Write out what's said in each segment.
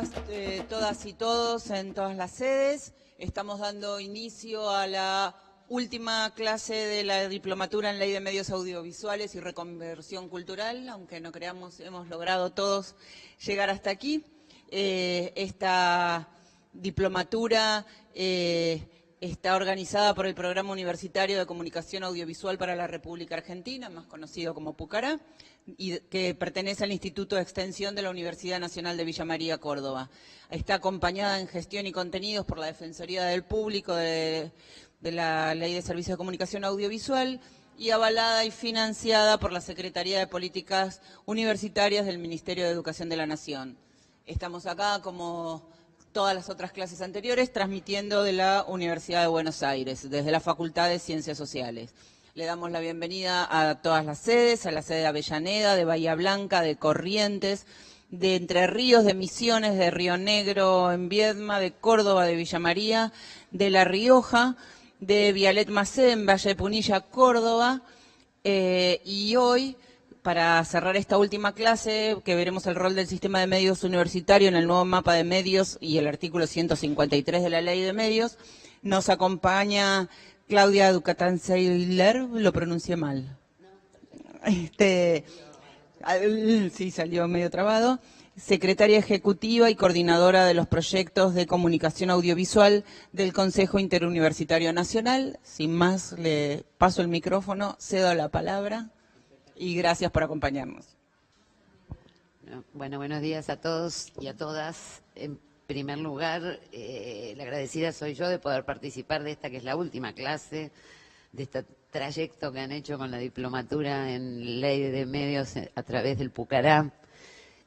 días, todas y todos en todas las sedes. Estamos dando inicio a la última clase de la diplomatura en Ley de Medios Audiovisuales y Reconversión Cultural, aunque no creamos, hemos logrado todos llegar hasta aquí. Esta diplomatura está organizada por el Programa Universitario de Comunicación Audiovisual para la República Argentina, más conocido como PUCARA, y que pertenece al Instituto de Extensión de la Universidad Nacional de Villa María, Córdoba. Está acompañada en gestión y contenidos por la Defensoría del Público de la Ley de Servicios de Comunicación Audiovisual y avalada y financiada por la Secretaría de Políticas Universitarias del Ministerio de Educación de la Nación. Estamos acá, como todas las otras clases anteriores, transmitiendo de la Universidad de Buenos Aires, desde la Facultad de Ciencias Sociales. Le damos la bienvenida a todas las sedes, a la sede de Avellaneda, de Bahía Blanca, de Corrientes, de Entre Ríos, de Misiones, de Río Negro, en Viedma, de Córdoba, de Villa María, de La Rioja, de Vialet Macé, en Valle de Punilla, Córdoba, y hoy, para cerrar esta última clase, que veremos el rol del sistema de medios universitario en el nuevo mapa de medios y el artículo 153 de la Ley de Medios, nos acompaña Claudia Ducatán-Seiler, lo pronuncié mal. Sí, salió medio trabado. Secretaria Ejecutiva y Coordinadora de los Proyectos de Comunicación Audiovisual del Consejo Interuniversitario Nacional. Sin más, le paso el micrófono, cedo la palabra y gracias por acompañarnos. Bueno, buenos días a todos y a todas. En primer lugar, la agradecida soy yo de poder participar de esta que es la última clase, de este trayecto que han hecho con la diplomatura en Ley de Medios a través del PUCARA.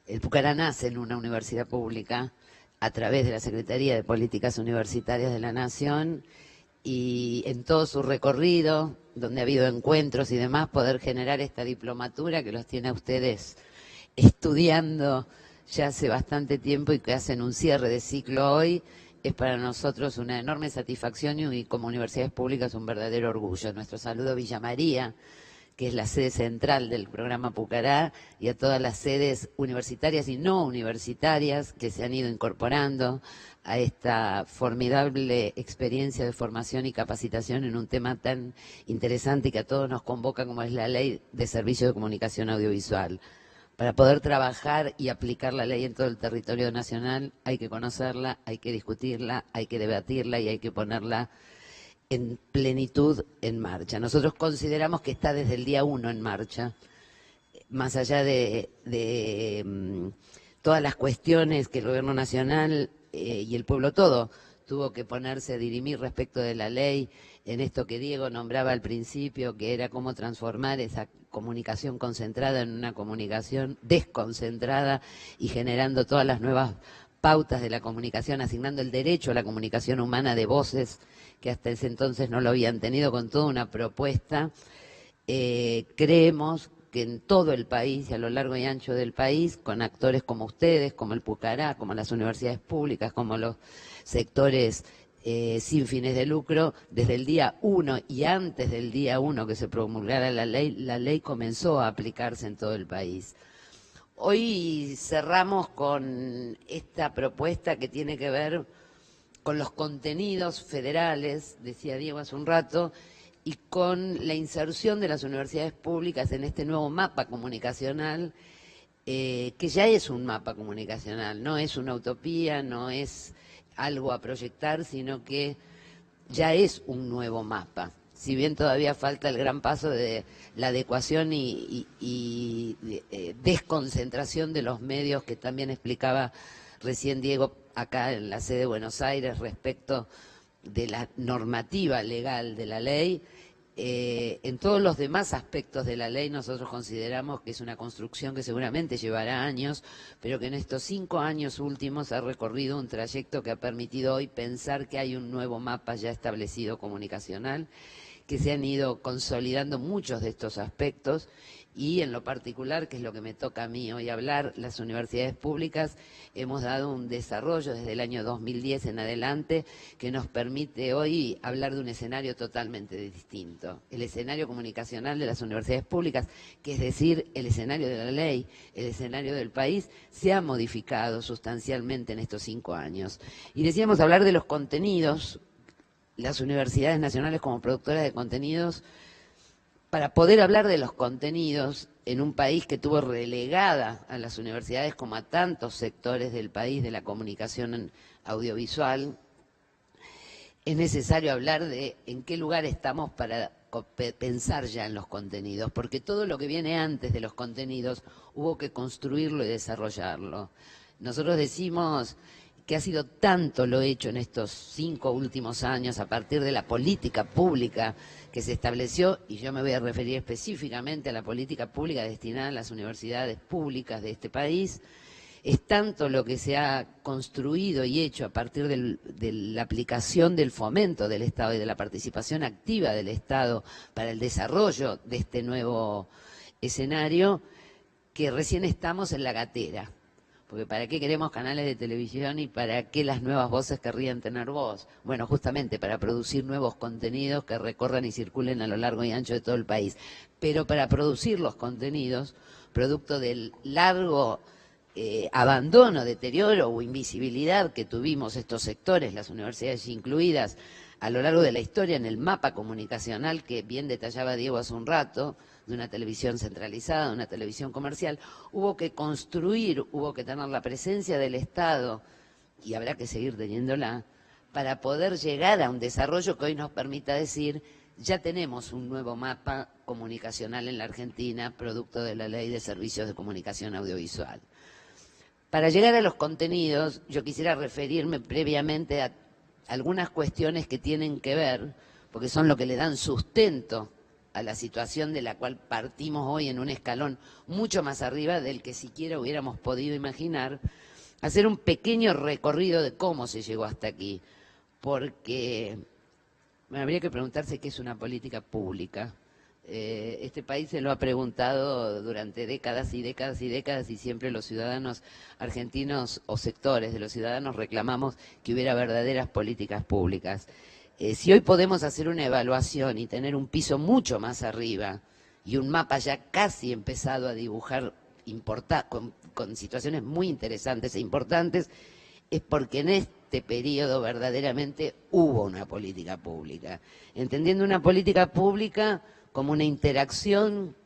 El PUCARA nace en una universidad pública a través de la Secretaría de Políticas Universitarias de la Nación y en todo su recorrido, donde ha habido encuentros y demás, poder generar esta diplomatura que los tiene a ustedes estudiando ya hace bastante tiempo y que hacen un cierre de ciclo hoy, es para nosotros una enorme satisfacción y como universidades públicas un verdadero orgullo. Nuestro saludo a Villa María, que es la sede central del programa PUCARA, y a todas las sedes universitarias y no universitarias que se han ido incorporando a esta formidable experiencia de formación y capacitación en un tema tan interesante y que a todos nos convoca como es la Ley de Servicios de Comunicación Audiovisual. Para poder trabajar y aplicar la ley en todo el territorio nacional hay que conocerla, hay que discutirla, hay que debatirla y hay que ponerla en plenitud en marcha. Nosotros consideramos que está desde el día 1 en marcha, más allá de todas las cuestiones que el Gobierno Nacional y el pueblo todo tuvo que ponerse a dirimir respecto de la ley, en esto que Diego nombraba al principio, que era cómo transformar esa comunicación concentrada en una comunicación desconcentrada y generando todas las nuevas pautas de la comunicación, asignando el derecho a la comunicación humana de voces, que hasta ese entonces no lo habían tenido, con toda una propuesta. Creemos que en todo el país y a lo largo y ancho del país, con actores como ustedes, como el PUCARA, como las universidades públicas, como los sectores sin fines de lucro, desde el día 1 y antes del día 1 que se promulgara la ley comenzó a aplicarse en todo el país. Hoy cerramos con esta propuesta que tiene que ver con los contenidos federales, decía Diego hace un rato, y con la inserción de las universidades públicas en este nuevo mapa comunicacional, que ya es un mapa comunicacional, no es una utopía, no es algo a proyectar, sino que ya es un nuevo mapa. Si bien todavía falta el gran paso de la adecuación y desconcentración de los medios que también explicaba recién Diego acá en la sede de Buenos Aires respecto de la normativa legal de la ley, en todos los demás aspectos de la ley nosotros consideramos que es una construcción que seguramente llevará años, pero que en estos 5 años últimos ha recorrido un trayecto que ha permitido hoy pensar que hay un nuevo mapa ya establecido comunicacional, que se han ido consolidando muchos de estos aspectos y en lo particular, que es lo que me toca a mí hoy hablar, las universidades públicas hemos dado un desarrollo desde el año 2010 en adelante que nos permite hoy hablar de un escenario totalmente distinto. El escenario comunicacional de las universidades públicas, que es decir, el escenario de la ley, el escenario del país, se ha modificado sustancialmente en estos 5 años. Y decíamos hablar de los contenidos, las universidades nacionales como productoras de contenidos. Para poder hablar de los contenidos en un país que tuvo relegada a las universidades como a tantos sectores del país de la comunicación audiovisual, es necesario hablar de en qué lugar estamos para pensar ya en los contenidos, porque todo lo que viene antes de los contenidos hubo que construirlo y desarrollarlo. Nosotros decimos que ha sido tanto lo hecho en estos 5 últimos años a partir de la política pública que se estableció, y yo me voy a referir específicamente a la política pública destinada a las universidades públicas de este país. Es tanto lo que se ha construido y hecho a partir de la aplicación del fomento del Estado y de la participación activa del Estado para el desarrollo de este nuevo escenario, que recién estamos en la gatera. Porque ¿para qué queremos canales de televisión y para qué las nuevas voces querrían tener voz? Bueno, justamente para producir nuevos contenidos que recorran y circulen a lo largo y ancho de todo el país. Pero para producir los contenidos, producto del largo abandono, deterioro o invisibilidad que tuvimos estos sectores, las universidades incluidas, a lo largo de la historia en el mapa comunicacional que bien detallaba Diego hace un rato, de una televisión centralizada, de una televisión comercial, hubo que construir, hubo que tener la presencia del Estado, y habrá que seguir teniéndola, para poder llegar a un desarrollo que hoy nos permita decir, ya tenemos un nuevo mapa comunicacional en la Argentina, producto de la Ley de Servicios de Comunicación Audiovisual. Para llegar a los contenidos, yo quisiera referirme previamente a algunas cuestiones que tienen que ver, porque son lo que le dan sustento a la situación de la cual partimos hoy en un escalón mucho más arriba del que siquiera hubiéramos podido imaginar, hacer un pequeño recorrido de cómo se llegó hasta aquí, porque habría que preguntarse qué es una política pública. Este país se lo ha preguntado durante décadas y décadas y décadas y siempre los ciudadanos argentinos o sectores de los ciudadanos reclamamos que hubiera verdaderas políticas públicas. Si hoy podemos hacer una evaluación y tener un piso mucho más arriba y un mapa ya casi empezado a dibujar con situaciones muy interesantes e importantes, es porque en este periodo verdaderamente hubo una política pública. Entendiendo una política pública como una interacción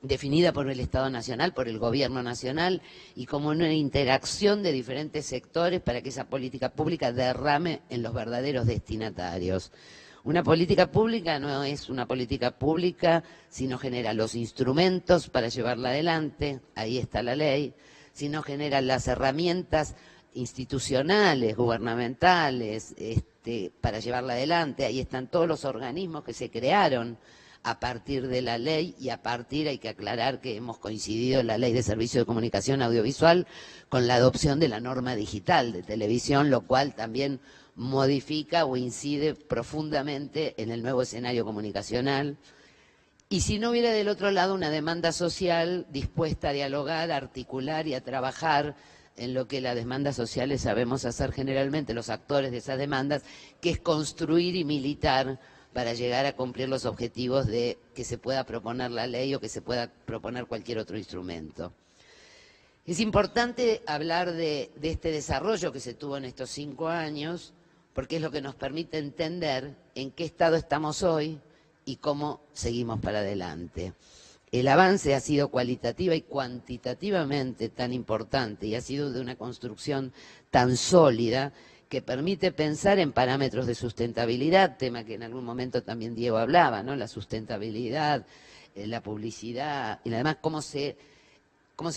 definida por el Estado Nacional, por el Gobierno Nacional, y como una interacción de diferentes sectores para que esa política pública derrame en los verdaderos destinatarios. Una política pública no es una política pública si no genera los instrumentos para llevarla adelante, ahí está la ley, si no genera las herramientas institucionales, gubernamentales, para llevarla adelante, ahí están todos los organismos que se crearon a partir de la ley, y a partir, hay que aclarar que hemos coincidido en la Ley de Servicios de Comunicación Audiovisual con la adopción de la norma digital de televisión, lo cual también modifica o incide profundamente en el nuevo escenario comunicacional. Y si no hubiera del otro lado una demanda social dispuesta a dialogar, a articular y a trabajar en lo que las demandas sociales sabemos hacer generalmente los actores de esas demandas, que es construir y militar para llegar a cumplir los objetivos de que se pueda proponer la ley o que se pueda proponer cualquier otro instrumento. Es importante hablar de este desarrollo que se tuvo en estos 5 años, porque es lo que nos permite entender en qué estado estamos hoy y cómo seguimos para adelante. El avance ha sido cualitativa y cuantitativamente tan importante y ha sido de una construcción tan sólida que permite pensar en parámetros de sustentabilidad, tema que en algún momento también Diego hablaba, ¿no? La sustentabilidad, la publicidad, y además cómo se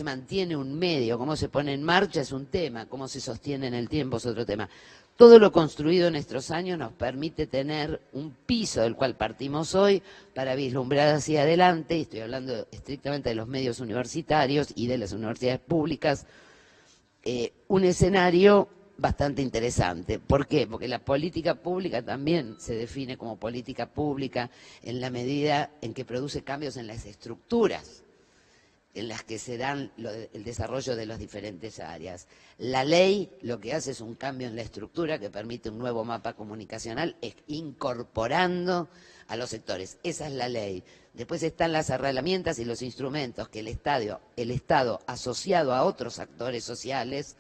mantiene un medio, cómo se pone en marcha es un tema, cómo se sostiene en el tiempo es otro tema. Todo lo construido en estos años nos permite tener un piso del cual partimos hoy para vislumbrar hacia adelante, y estoy hablando estrictamente de los medios universitarios y de las universidades públicas, un escenario bastante interesante. ¿Por qué? Porque la política pública también se define como política pública en la medida en que produce cambios en las estructuras en las que se dan el desarrollo de las diferentes áreas. La ley lo que hace es un cambio en la estructura que permite un nuevo mapa comunicacional, incorporando a los sectores. Esa es la ley. Después están las herramientas y los instrumentos que el Estado asociado a otros actores sociales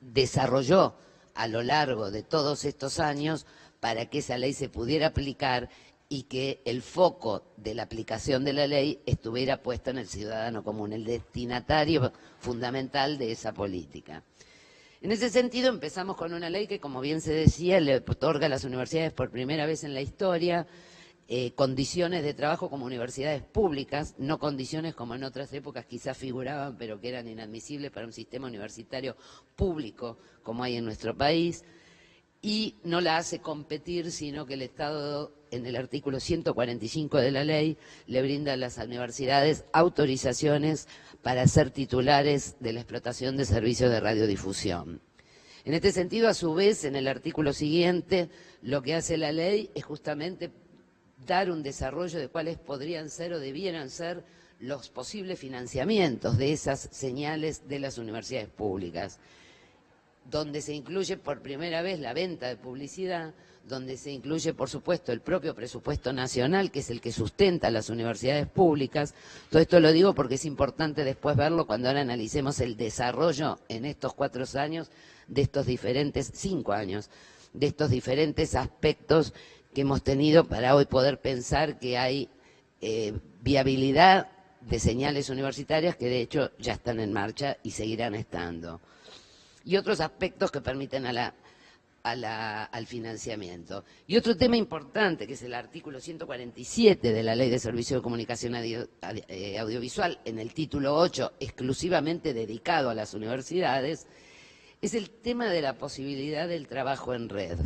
desarrolló a lo largo de todos estos años para que esa ley se pudiera aplicar y que el foco de la aplicación de la ley estuviera puesto en el ciudadano común, el destinatario fundamental de esa política. En ese sentido empezamos con una ley que, como bien se decía, le otorga a las universidades por primera vez en la historia condiciones de trabajo como universidades públicas, no condiciones como en otras épocas quizás figuraban, pero que eran inadmisibles para un sistema universitario público como hay en nuestro país, y no la hace competir, sino que el Estado, en el artículo 145 de la ley, le brinda a las universidades autorizaciones para ser titulares de la explotación de servicios de radiodifusión. En este sentido, a su vez, en el artículo siguiente, lo que hace la ley es justamente dar un desarrollo de cuáles podrían ser o debieran ser los posibles financiamientos de esas señales de las universidades públicas, donde se incluye por primera vez la venta de publicidad, donde se incluye, por supuesto, el propio presupuesto nacional, que es el que sustenta a las universidades públicas. Todo esto lo digo porque es importante después verlo cuando ahora analicemos el desarrollo en estos 4 años, de estos diferentes 5 años, de estos diferentes aspectos que hemos tenido para hoy poder pensar que hay viabilidad de señales universitarias que de hecho ya están en marcha y seguirán estando. Y otros aspectos que permiten al financiamiento. Y otro tema importante, que es el artículo 147 de la Ley de Servicios de Comunicación Audiovisual, en el título 8, exclusivamente dedicado a las universidades, es el tema de la posibilidad del trabajo en red.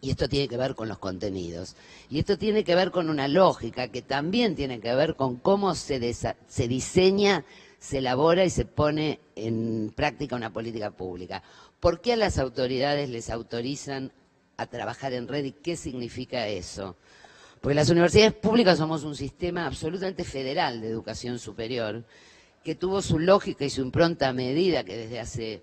Y esto tiene que ver con los contenidos. Y esto tiene que ver con una lógica que también tiene que ver con cómo se diseña, se elabora y se pone en práctica una política pública. ¿Por qué a las autoridades les autorizan a trabajar en red y qué significa eso? Porque las universidades públicas somos un sistema absolutamente federal de educación superior que tuvo su lógica y su impronta a medida que desde hace,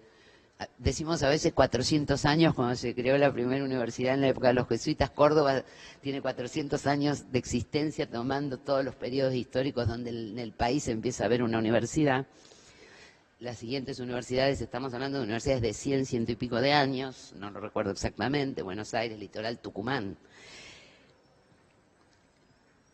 decimos a veces 400 años, cuando se creó la primera universidad en la época de los jesuitas, Córdoba tiene 400 años de existencia tomando todos los periodos históricos donde en el país empieza a haber una universidad. Las siguientes universidades, estamos hablando de universidades de 100, 100 y pico de años, no lo recuerdo exactamente, Buenos Aires, Litoral, Tucumán.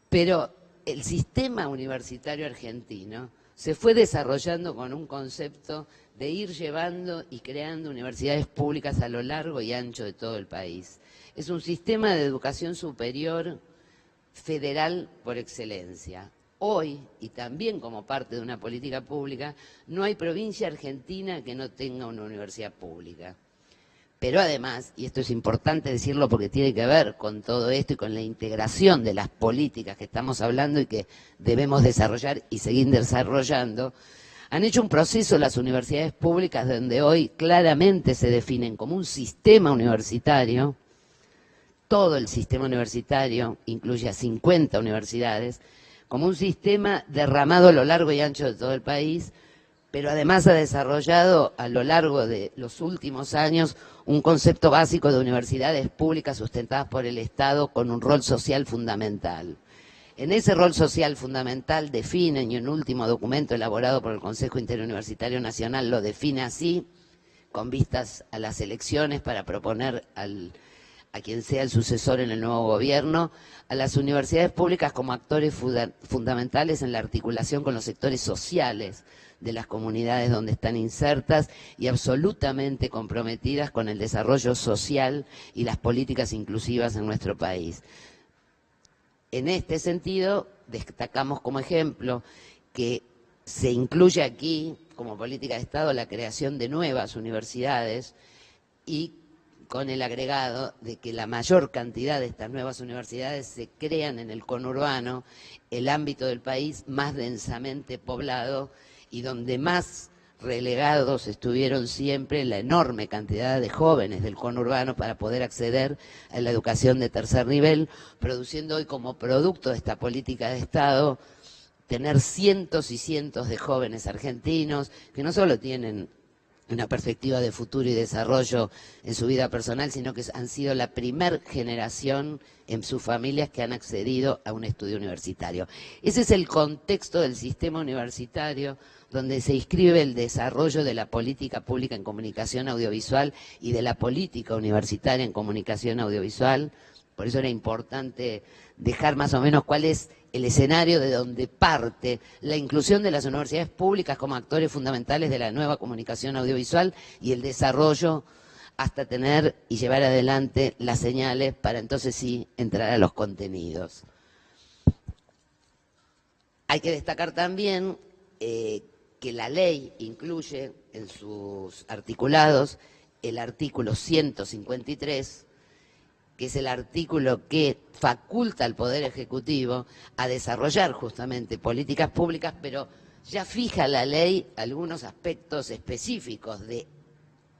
Pero el sistema universitario argentino se fue desarrollando con un concepto de ir llevando y creando universidades públicas a lo largo y ancho de todo el país. Es un sistema de educación superior federal por excelencia. Hoy, y también como parte de una política pública, no hay provincia argentina que no tenga una universidad pública. Pero además, y esto es importante decirlo porque tiene que ver con todo esto y con la integración de las políticas que estamos hablando y que debemos desarrollar y seguir desarrollando, han hecho un proceso las universidades públicas donde hoy claramente se definen como un sistema universitario. Todo el sistema universitario incluye a 50 universidades, como un sistema derramado a lo largo y ancho de todo el país, pero además ha desarrollado a lo largo de los últimos años un concepto básico de universidades públicas sustentadas por el Estado con un rol social fundamental. En ese rol social fundamental definen, y un último documento elaborado por el Consejo Interuniversitario Nacional lo define así, con vistas a las elecciones para proponer a quien sea el sucesor en el nuevo gobierno, a las universidades públicas como actores fundamentales en la articulación con los sectores sociales de las comunidades donde están insertas y absolutamente comprometidas con el desarrollo social y las políticas inclusivas en nuestro país. En este sentido, destacamos como ejemplo que se incluye aquí, como política de Estado, la creación de nuevas universidades y con el agregado de que la mayor cantidad de estas nuevas universidades se crean en el conurbano, el ámbito del país más densamente poblado y donde más relegados estuvieron siempre la enorme cantidad de jóvenes del conurbano para poder acceder a la educación de tercer nivel, produciendo hoy como producto de esta política de Estado tener cientos y cientos de jóvenes argentinos que no solo tienen una perspectiva de futuro y desarrollo en su vida personal, sino que han sido la primer generación en sus familias que han accedido a un estudio universitario. Ese es el contexto del sistema universitario donde se inscribe el desarrollo de la política pública en comunicación audiovisual y de la política universitaria en comunicación audiovisual. Por eso era importante dejar más o menos cuál es el escenario de donde parte la inclusión de las universidades públicas como actores fundamentales de la nueva comunicación audiovisual y el desarrollo hasta tener y llevar adelante las señales para entonces sí entrar a los contenidos. Hay que destacar también que la ley incluye en sus articulados el artículo 153, que es el artículo que faculta al Poder Ejecutivo a desarrollar justamente políticas públicas, pero ya fija la ley algunos aspectos específicos de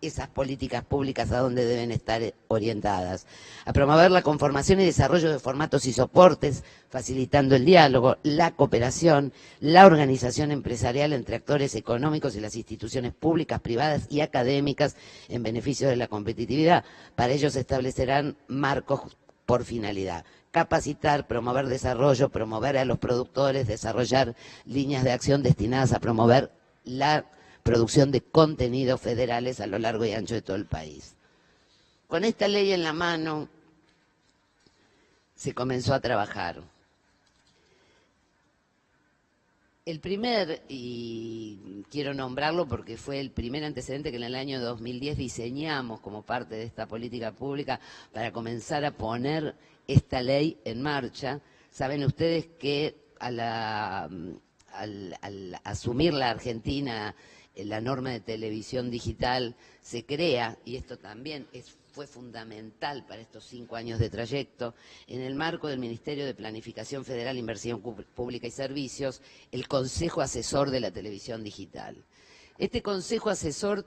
esas políticas públicas a dónde deben estar orientadas. A promover la conformación y desarrollo de formatos y soportes, facilitando el diálogo, la cooperación, la organización empresarial entre actores económicos y las instituciones públicas, privadas y académicas en beneficio de la competitividad. Para ello se establecerán marcos por finalidad. Capacitar, promover desarrollo, promover a los productores, desarrollar líneas de acción destinadas a promover la producción de contenidos federales a lo largo y ancho de todo el país. Con esta ley en la mano se comenzó a trabajar. El primer, y quiero nombrarlo porque fue el primer antecedente que en el año 2010 diseñamos como parte de esta política pública para comenzar a poner esta ley en marcha. Saben ustedes que al asumir la Argentina la norma de televisión digital se crea, y esto también fue fundamental para estos 5 años de trayecto, en el marco del Ministerio de Planificación Federal, Inversión Pública y Servicios, el Consejo Asesor de la Televisión Digital. Este Consejo Asesor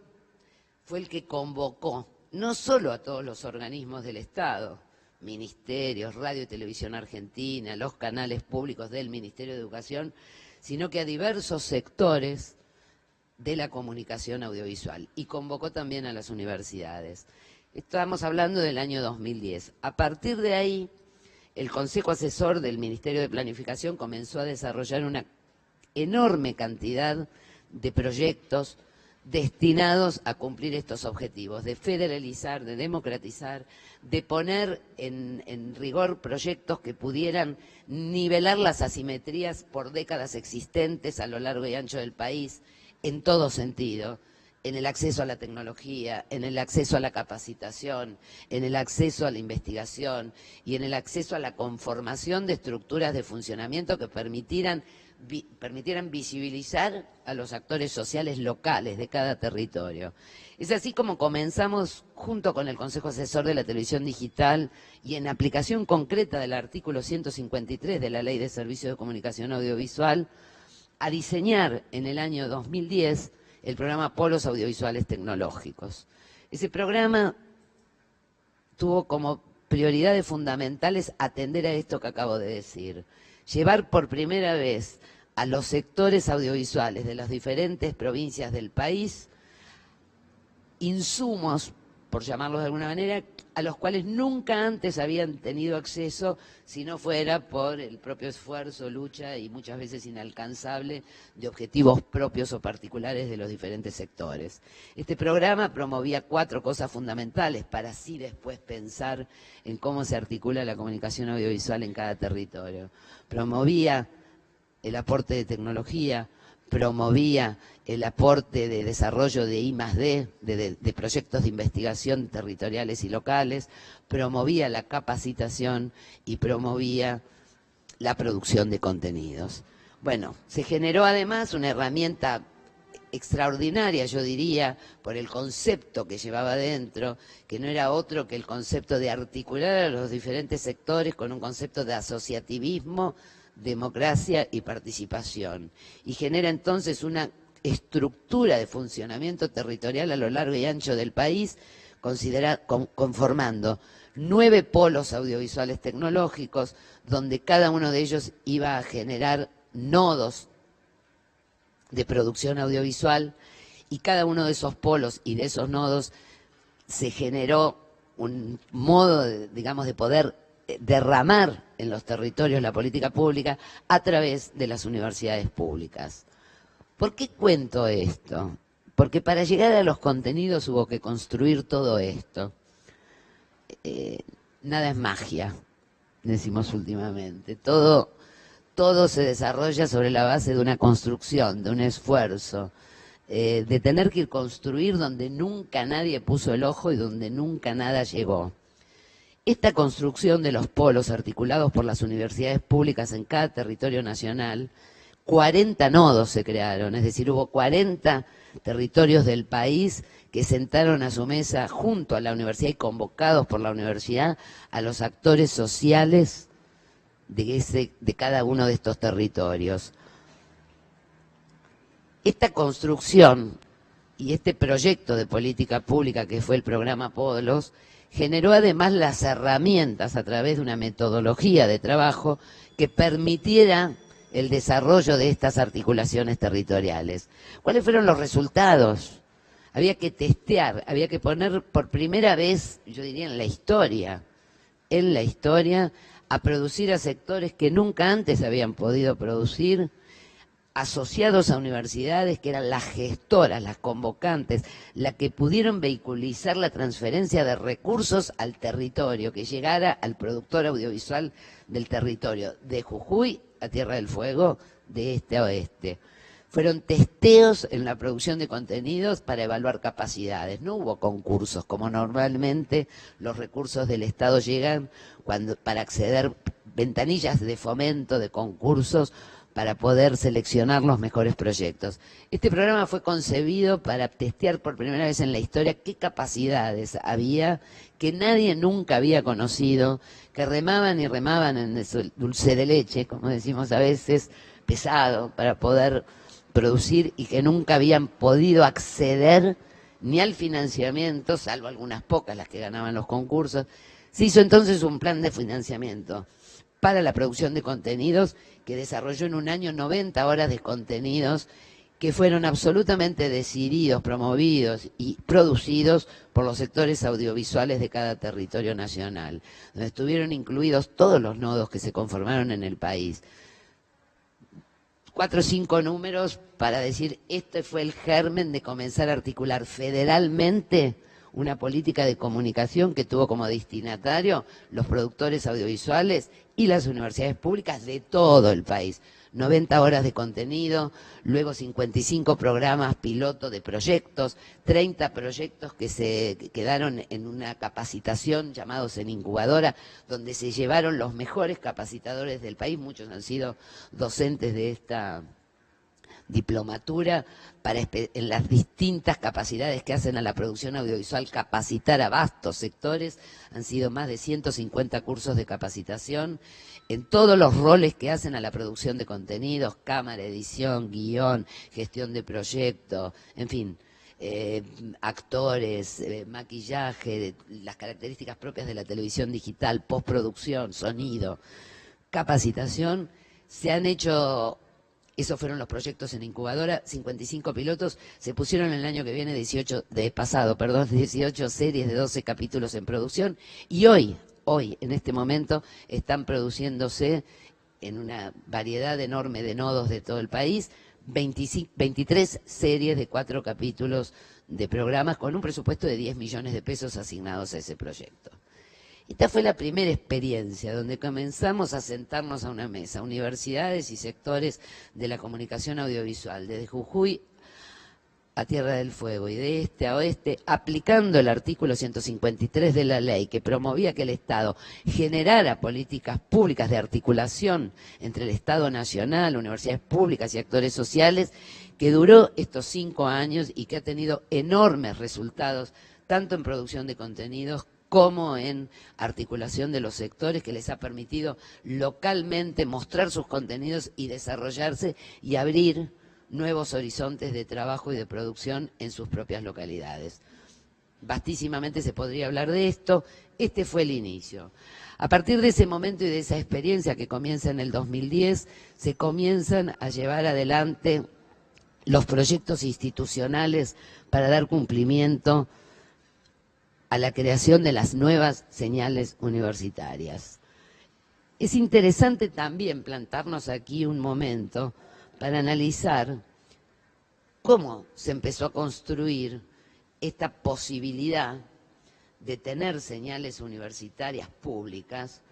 fue el que convocó no solo a todos los organismos del Estado, ministerios, Radio y Televisión Argentina, los canales públicos del Ministerio de Educación, sino que a diversos sectores de la comunicación audiovisual, y convocó también a las universidades. Estamos hablando del año 2010. A partir de ahí, el Consejo Asesor del Ministerio de Planificación comenzó a desarrollar una enorme cantidad de proyectos destinados a cumplir estos objetivos, de federalizar, de democratizar, de poner en rigor proyectos que pudieran nivelar las asimetrías por décadas existentes a lo largo y ancho del país, en todo sentido, en el acceso a la tecnología, en el acceso a la capacitación, en el acceso a la investigación y en el acceso a la conformación de estructuras de funcionamiento que permitieran visibilizar a los actores sociales locales de cada territorio. Es así como comenzamos, junto con el Consejo Asesor de la Televisión Digital y en aplicación concreta del artículo 153 de la Ley de Servicios de Comunicación Audiovisual, a diseñar en el año 2010 el programa Polos Audiovisuales Tecnológicos. Ese programa tuvo como prioridades fundamentales atender a esto que acabo de decir, llevar por primera vez a los sectores audiovisuales de las diferentes provincias del país insumos, por llamarlos de alguna manera, a los cuales nunca antes habían tenido acceso si no fuera por el propio esfuerzo, lucha y muchas veces inalcanzable de objetivos propios o particulares de los diferentes sectores. Este programa promovía 4 cosas fundamentales para así después pensar en cómo se articula la comunicación audiovisual en cada territorio. Promovía el aporte de tecnología, promovía el aporte de desarrollo de I+D, de proyectos de investigación territoriales y locales, promovía la capacitación y promovía la producción de contenidos. Bueno, se generó además una herramienta extraordinaria, yo diría, por el concepto que llevaba dentro, que no era otro que el concepto de articular a los diferentes sectores con un concepto de asociativismo, democracia y participación. Y genera entonces una estructura de funcionamiento territorial a lo largo y ancho del país, conformando 9 polos audiovisuales tecnológicos, donde cada uno de ellos iba a generar nodos de producción audiovisual, y cada uno de esos polos y de esos nodos se generó un modo, digamos, de poder derramar en los territorios la política pública a través de las universidades públicas. ¿Por qué cuento esto? Porque para llegar a los contenidos hubo que construir todo esto. Nada es magia, decimos últimamente. Todo se desarrolla sobre la base de una construcción, de un esfuerzo, de tener que ir construir donde nunca nadie puso el ojo y donde nunca nada llegó. Esta construcción de los polos articulados por las universidades públicas en cada territorio nacional, 40 nodos se crearon, es decir, hubo 40 territorios del país que sentaron a su mesa junto a la universidad y convocados por la universidad a los actores sociales de cada uno de estos territorios. Esta construcción y este proyecto de política pública que fue el programa Polos generó además las herramientas a través de una metodología de trabajo que permitiera el desarrollo de estas articulaciones territoriales. ¿Cuáles fueron los resultados? Había que testear, había que poner por primera vez, yo diría en la historia, a producir a sectores que nunca antes habían podido producir, asociados a universidades que eran las gestoras, las convocantes, las que pudieron vehiculizar la transferencia de recursos al territorio, que llegara al productor audiovisual del territorio, de Jujuy a Tierra del Fuego, de este a oeste. Fueron testeos en la producción de contenidos para evaluar capacidades. No hubo concursos, como normalmente los recursos del Estado llegan para acceder, ventanillas de fomento, de concursos, para poder seleccionar los mejores proyectos. Este programa fue concebido para testear por primera vez en la historia qué capacidades había que nadie nunca había conocido, que remaban y remaban en ese dulce de leche, como decimos a veces, pesado, para poder producir y que nunca habían podido acceder ni al financiamiento, salvo algunas pocas las que ganaban los concursos. Se hizo entonces un plan de financiamiento para la producción de contenidos que desarrolló en un año 90 horas de contenidos que fueron absolutamente decididos, promovidos y producidos por los sectores audiovisuales de cada territorio nacional, donde estuvieron incluidos todos los nodos que se conformaron en el país. 4 o 5 números para decir, este fue el germen de comenzar a articular federalmente una política de comunicación que tuvo como destinatario los productores audiovisuales y las universidades públicas de todo el país. 90 horas de contenido, luego 55 programas piloto de proyectos, 30 proyectos que se quedaron en una capacitación llamados en incubadora, donde se llevaron los mejores capacitadores del país, muchos han sido docentes de esta diplomatura, para en las distintas capacidades que hacen a la producción audiovisual capacitar a vastos sectores. Han sido más de 150 cursos de capacitación en todos los roles que hacen a la producción de contenidos, cámara, edición, guión, gestión de proyecto, en fin, actores, maquillaje, las características propias de la televisión digital, postproducción, sonido, capacitación. Se han hecho, esos fueron los proyectos en incubadora, 55 pilotos, se pusieron el año que viene 18 series de 12 capítulos en producción, y hoy, en este momento, están produciéndose en una variedad enorme de nodos de todo el país, 23 series de 4 capítulos de programas con un presupuesto de 10 millones de pesos asignados a ese proyecto. Esta fue la primera experiencia donde comenzamos a sentarnos a una mesa, universidades y sectores de la comunicación audiovisual, desde Jujuy a Tierra del Fuego y de este a oeste, aplicando el artículo 153 de la ley que promovía que el Estado generara políticas públicas de articulación entre el Estado nacional, universidades públicas y actores sociales, que duró estos 5 años y que ha tenido enormes resultados, tanto en producción de contenidos como en articulación de los sectores, que les ha permitido localmente mostrar sus contenidos y desarrollarse y abrir nuevos horizontes de trabajo y de producción en sus propias localidades. Vastísimamente se podría hablar de esto. Este fue el inicio. A partir de ese momento y de esa experiencia que comienza en el 2010, se comienzan a llevar adelante los proyectos institucionales para dar cumplimiento a la creación de las nuevas señales universitarias. Es interesante también plantarnos aquí un momento para analizar cómo se empezó a construir esta posibilidad de tener señales universitarias públicas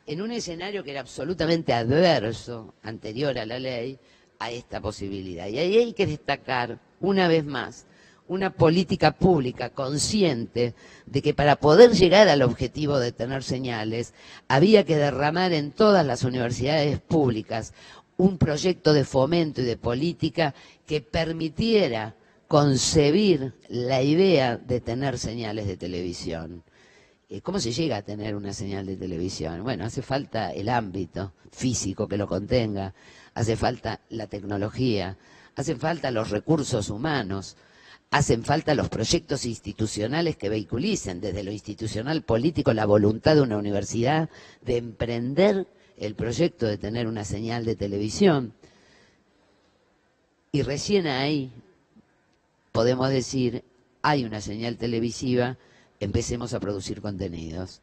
en un escenario que era absolutamente adverso, anterior a la ley, a esta posibilidad. Y ahí hay que destacar, una vez más, una política pública consciente de que para poder llegar al objetivo de tener señales, había que derramar en todas las universidades públicas un proyecto de fomento y de política que permitiera concebir la idea de tener señales de televisión. ¿Cómo se llega a tener una señal de televisión? Bueno, hace falta el ámbito físico que lo contenga, hace falta la tecnología, hacen falta los recursos humanos, hacen falta los proyectos institucionales que vehiculicen desde lo institucional político la voluntad de una universidad de emprender el proyecto de tener una señal de televisión. Y recién ahí podemos decir, hay una señal televisiva, empecemos a producir contenidos.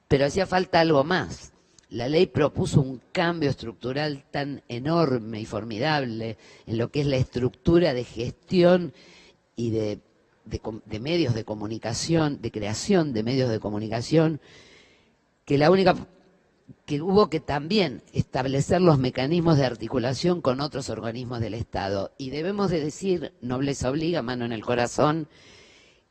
Pero hacía falta algo más. La ley propuso un cambio estructural tan enorme y formidable en lo que es la estructura de gestión y de medios de comunicación, de creación de medios de comunicación, que hubo que también establecer los mecanismos de articulación con otros organismos del Estado. Y debemos de decir, nobleza obliga, mano en el corazón,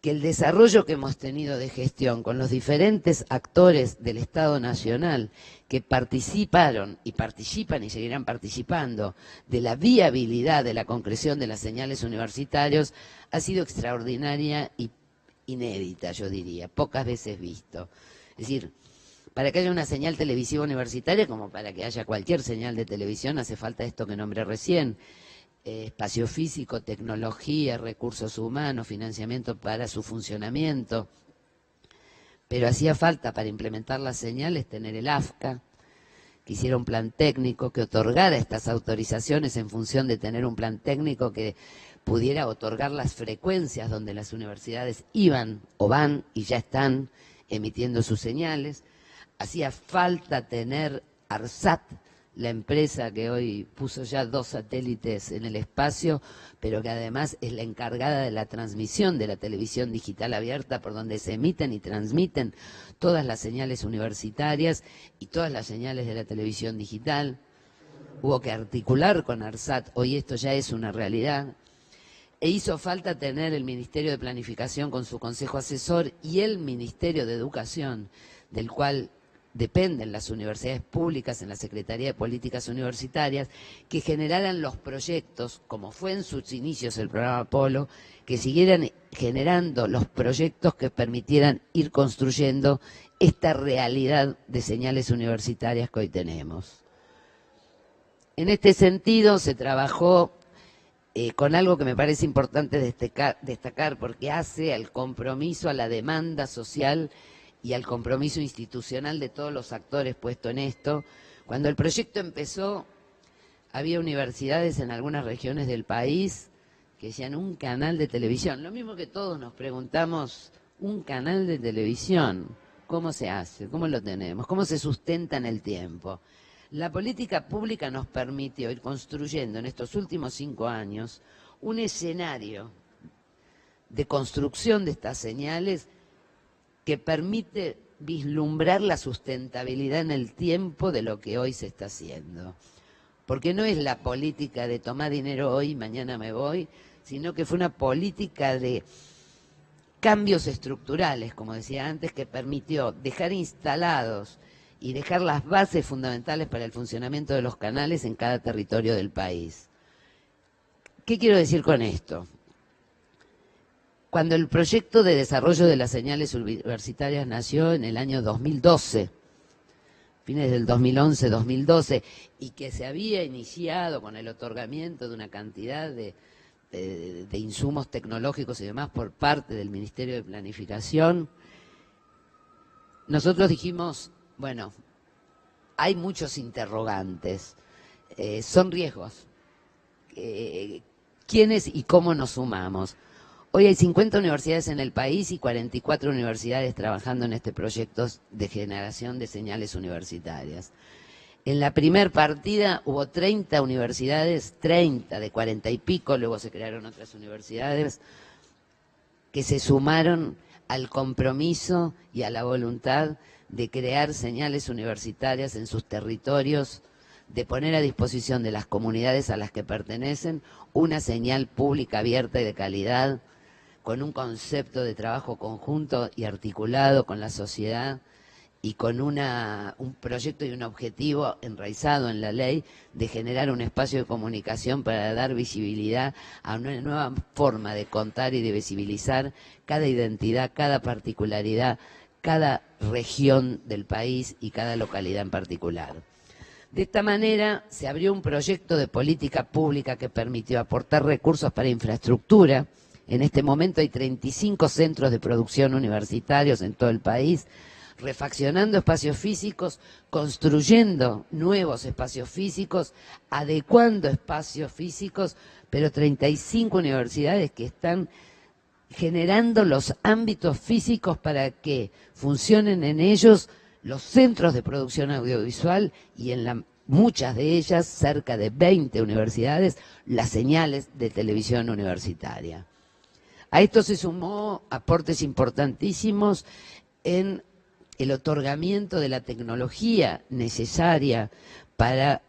que el desarrollo que hemos tenido de gestión con los diferentes actores del Estado Nacional que participaron y participan y seguirán participando de la viabilidad de la concreción de las señales universitarias ha sido extraordinaria y inédita, yo diría, pocas veces visto. Es decir, para que haya una señal televisiva universitaria, como para que haya cualquier señal de televisión, hace falta esto que nombré recién: espacio físico, tecnología, recursos humanos, financiamiento para su funcionamiento. Pero hacía falta para implementar las señales tener el AFCA, que hiciera un plan técnico, que otorgara estas autorizaciones en función de tener un plan técnico que pudiera otorgar las frecuencias donde las universidades iban o van y ya están emitiendo sus señales. Hacía falta tener ARSAT, la empresa que hoy puso ya 2 satélites en el espacio, pero que además es la encargada de la transmisión de la televisión digital abierta, por donde se emiten y transmiten todas las señales universitarias y todas las señales de la televisión digital. Hubo que articular con ARSAT, hoy esto ya es una realidad. E hizo falta tener el Ministerio de Planificación con su Consejo Asesor y el Ministerio de Educación, del cual dependen las universidades públicas en la Secretaría de Políticas Universitarias, que generaran los proyectos, como fue en sus inicios el programa Apolo, que siguieran generando los proyectos que permitieran ir construyendo esta realidad de señales universitarias que hoy tenemos. En este sentido se trabajó con algo que me parece importante destacar porque hace al compromiso, a la demanda social y al compromiso institucional de todos los actores puesto en esto. Cuando el proyecto empezó, había universidades en algunas regiones del país que decían un canal de televisión. Lo mismo que todos nos preguntamos, un canal de televisión, ¿cómo se hace? ¿Cómo lo tenemos? ¿Cómo se sustenta en el tiempo? La política pública nos permitió ir construyendo en estos últimos 5 años un escenario de construcción de estas señales que permite vislumbrar la sustentabilidad en el tiempo de lo que hoy se está haciendo. Porque no es la política de tomar dinero hoy y mañana me voy, sino que fue una política de cambios estructurales, como decía antes, que permitió dejar instalados y dejar las bases fundamentales para el funcionamiento de los canales en cada territorio del país. ¿Qué quiero decir con esto? Cuando el proyecto de desarrollo de las señales universitarias nació en el año 2012, fines del 2011-2012, y que se había iniciado con el otorgamiento de una cantidad de insumos tecnológicos y demás por parte del Ministerio de Planificación, nosotros dijimos, bueno, hay muchos interrogantes, son riesgos. ¿Quiénes y cómo nos sumamos? Hoy hay 50 universidades en el país y 44 universidades trabajando en este proyecto de generación de señales universitarias. En la primer partida hubo 30 universidades, 30 de 40 y pico, luego se crearon otras universidades que se sumaron al compromiso y a la voluntad de crear señales universitarias en sus territorios, de poner a disposición de las comunidades a las que pertenecen una señal pública abierta y de calidad, con un concepto de trabajo conjunto y articulado con la sociedad y con un proyecto y un objetivo enraizado en la ley de generar un espacio de comunicación para dar visibilidad a una nueva forma de contar y de visibilizar cada identidad, cada particularidad, cada región del país y cada localidad en particular. De esta manera se abrió un proyecto de política pública que permitió aportar recursos para infraestructura. En este momento hay 35 centros de producción universitarios en todo el país, refaccionando espacios físicos, construyendo nuevos espacios físicos, adecuando espacios físicos, pero 35 universidades que están generando los ámbitos físicos para que funcionen en ellos los centros de producción audiovisual y en muchas de ellas, cerca de 20 universidades, las señales de televisión universitaria. A esto se sumó aportes importantísimos en el otorgamiento de la tecnología necesaria para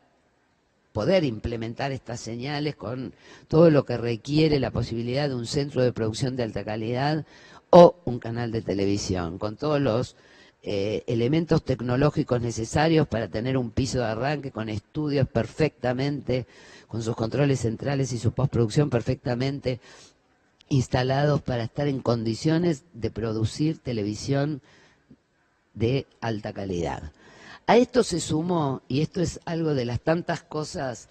poder implementar estas señales con todo lo que requiere la posibilidad de un centro de producción de alta calidad o un canal de televisión, con todos los elementos tecnológicos necesarios para tener un piso de arranque con estudios perfectamente, con sus controles centrales y su postproducción perfectamente instalados para estar en condiciones de producir televisión de alta calidad. A esto se sumó, y esto es algo de las tantas cosas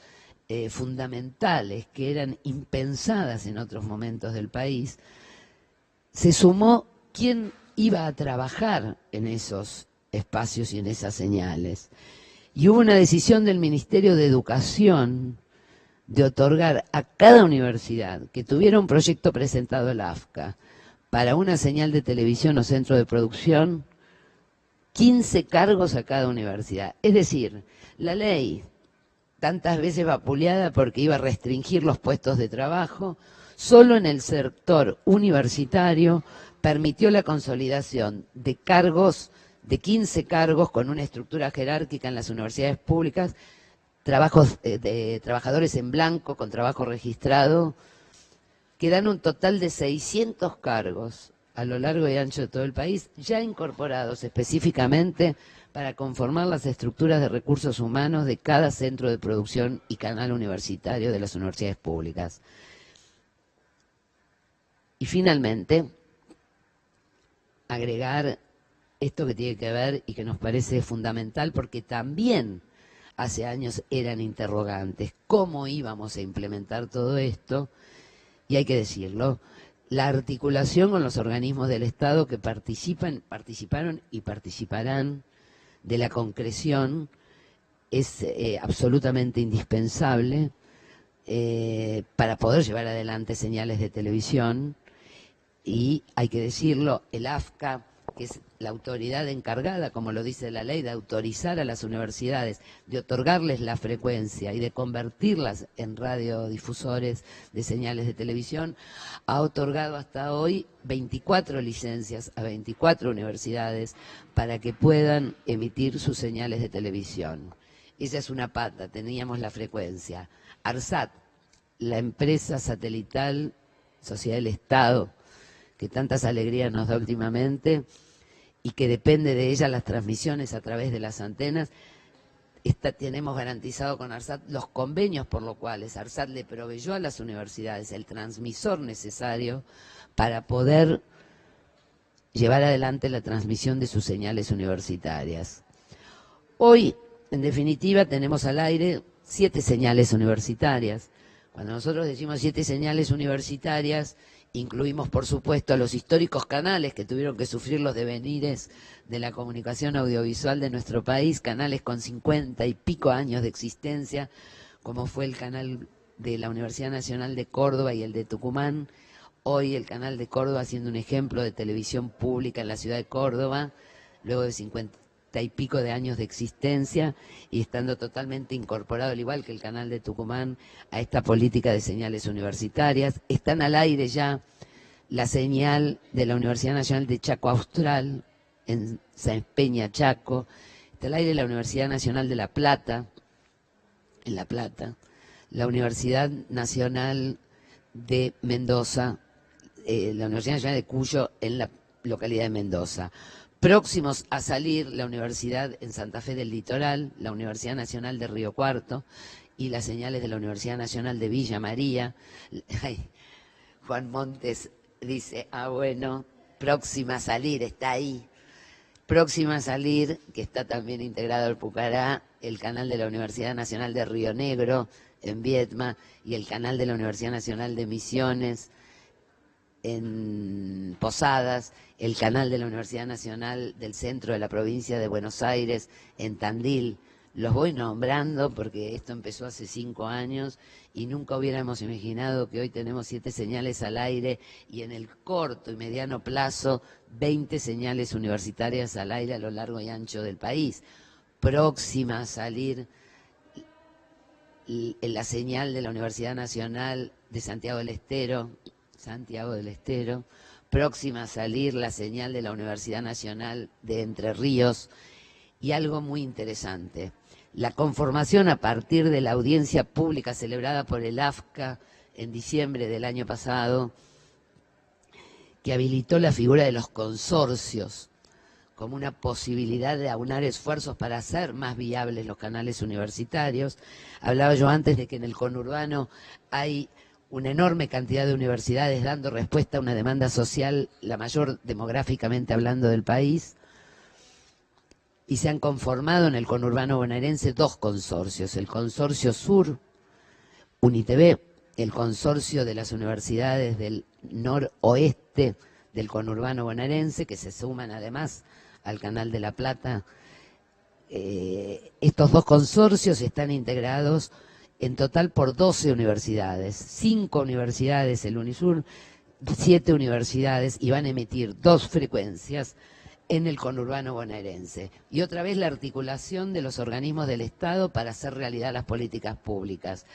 fundamentales que eran impensadas en otros momentos del país, se sumó quién iba a trabajar en esos espacios y en esas señales. Y hubo una decisión del Ministerio de Educación de otorgar a cada universidad que tuviera un proyecto presentado al AFCA para una señal de televisión o centro de producción, 15 cargos a cada universidad. Es decir, la ley, tantas veces vapuleada porque iba a restringir los puestos de trabajo, solo en el sector universitario permitió la consolidación de cargos, de 15 cargos con una estructura jerárquica en las universidades públicas, de trabajadores en blanco con trabajo registrado, que dan un total de 600 cargos a lo largo y ancho de todo el país, ya incorporados específicamente para conformar las estructuras de recursos humanos de cada centro de producción y canal universitario de las universidades públicas. Y finalmente, agregar esto que tiene que ver y que nos parece fundamental porque también hace años eran interrogantes, ¿cómo íbamos a implementar todo esto? Y hay que decirlo, la articulación con los organismos del Estado que participaron y participarán de la concreción es absolutamente indispensable para poder llevar adelante señales de televisión. Y hay que decirlo, el AFCA, que es la autoridad encargada, como lo dice la ley, de autorizar a las universidades, de otorgarles la frecuencia y de convertirlas en radiodifusores de señales de televisión, ha otorgado hasta hoy 24 licencias a 24 universidades para que puedan emitir sus señales de televisión. Esa es una pata, teníamos la frecuencia. ARSAT, la empresa satelital, Sociedad del Estado, que tantas alegrías nos da últimamente y que depende de ella las transmisiones a través de las antenas, tenemos garantizado con ARSAT los convenios por los cuales ARSAT le proveyó a las universidades el transmisor necesario para poder llevar adelante la transmisión de sus señales universitarias. Hoy, en definitiva, tenemos al aire 7 señales universitarias. Cuando nosotros decimos 7 señales universitarias, incluimos, por supuesto, a los históricos canales que tuvieron que sufrir los devenires de la comunicación audiovisual de nuestro país, canales con 50 y pico años de existencia, como fue el canal de la Universidad Nacional de Córdoba y el de Tucumán. Hoy el canal de Córdoba siendo un ejemplo de televisión pública en la ciudad de Córdoba, luego de 50 y pico de años de existencia y estando totalmente incorporado, al igual que el canal de Tucumán, a esta política de señales universitarias. Están al aire ya la señal de la Universidad Nacional de Chaco Austral, en Sáenz Peña, Chaco. Está al aire la Universidad Nacional de La Plata, en La Plata. La Universidad Nacional de Mendoza, la Universidad Nacional de Cuyo, en la localidad de Mendoza. Próximos a salir la Universidad en Santa Fe del Litoral, la Universidad Nacional de Río Cuarto y las señales de la Universidad Nacional de Villa María. Ay, Juan Montes dice, bueno, próxima a salir, está ahí. Próxima a salir, que está también integrado al Pucará, el canal de la Universidad Nacional de Río Negro, en Viedma, y el canal de la Universidad Nacional de Misiones, en Posadas, el canal de la Universidad Nacional del Centro de la Provincia de Buenos Aires, en Tandil. Los voy nombrando porque esto empezó hace 5 años y nunca hubiéramos imaginado que hoy tenemos 7 señales al aire y en el corto y mediano plazo 20 señales universitarias al aire a lo largo y ancho del país. Próxima a salir en la señal de la Universidad Nacional de Santiago del Estero, próxima a salir la señal de la Universidad Nacional de Entre Ríos, y algo muy interesante, la conformación a partir de la audiencia pública celebrada por el AFCA en diciembre del año pasado, que habilitó la figura de los consorcios como una posibilidad de aunar esfuerzos para hacer más viables los canales universitarios. Hablaba yo antes de que en el conurbano hay una enorme cantidad de universidades dando respuesta a una demanda social, la mayor demográficamente hablando del país, y se han conformado en el conurbano bonaerense 2 consorcios, el Consorcio Sur, UNITV, el consorcio de las universidades del noroeste del conurbano bonaerense, que se suman además al Canal de la Plata. Estos 2 consorcios están integrados en total por 12 universidades, 5 universidades el Unisur, 7 universidades, y van a emitir 2 frecuencias en el conurbano bonaerense. Y otra vez la articulación de los organismos del Estado para hacer realidad las políticas públicas.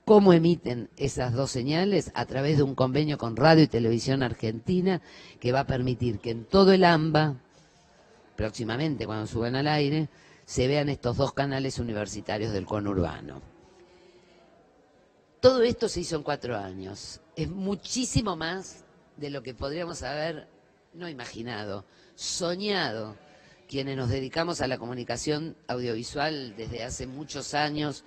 ¿Cómo emiten esas 2 señales? A través de un convenio con Radio y Televisión Argentina que va a permitir que en todo el AMBA, próximamente cuando suban al aire, se vean estos 2 canales universitarios del conurbano. Todo esto se hizo en 4 años. Es muchísimo más de lo que podríamos haber no imaginado, soñado, quienes nos dedicamos a la comunicación audiovisual desde hace muchos años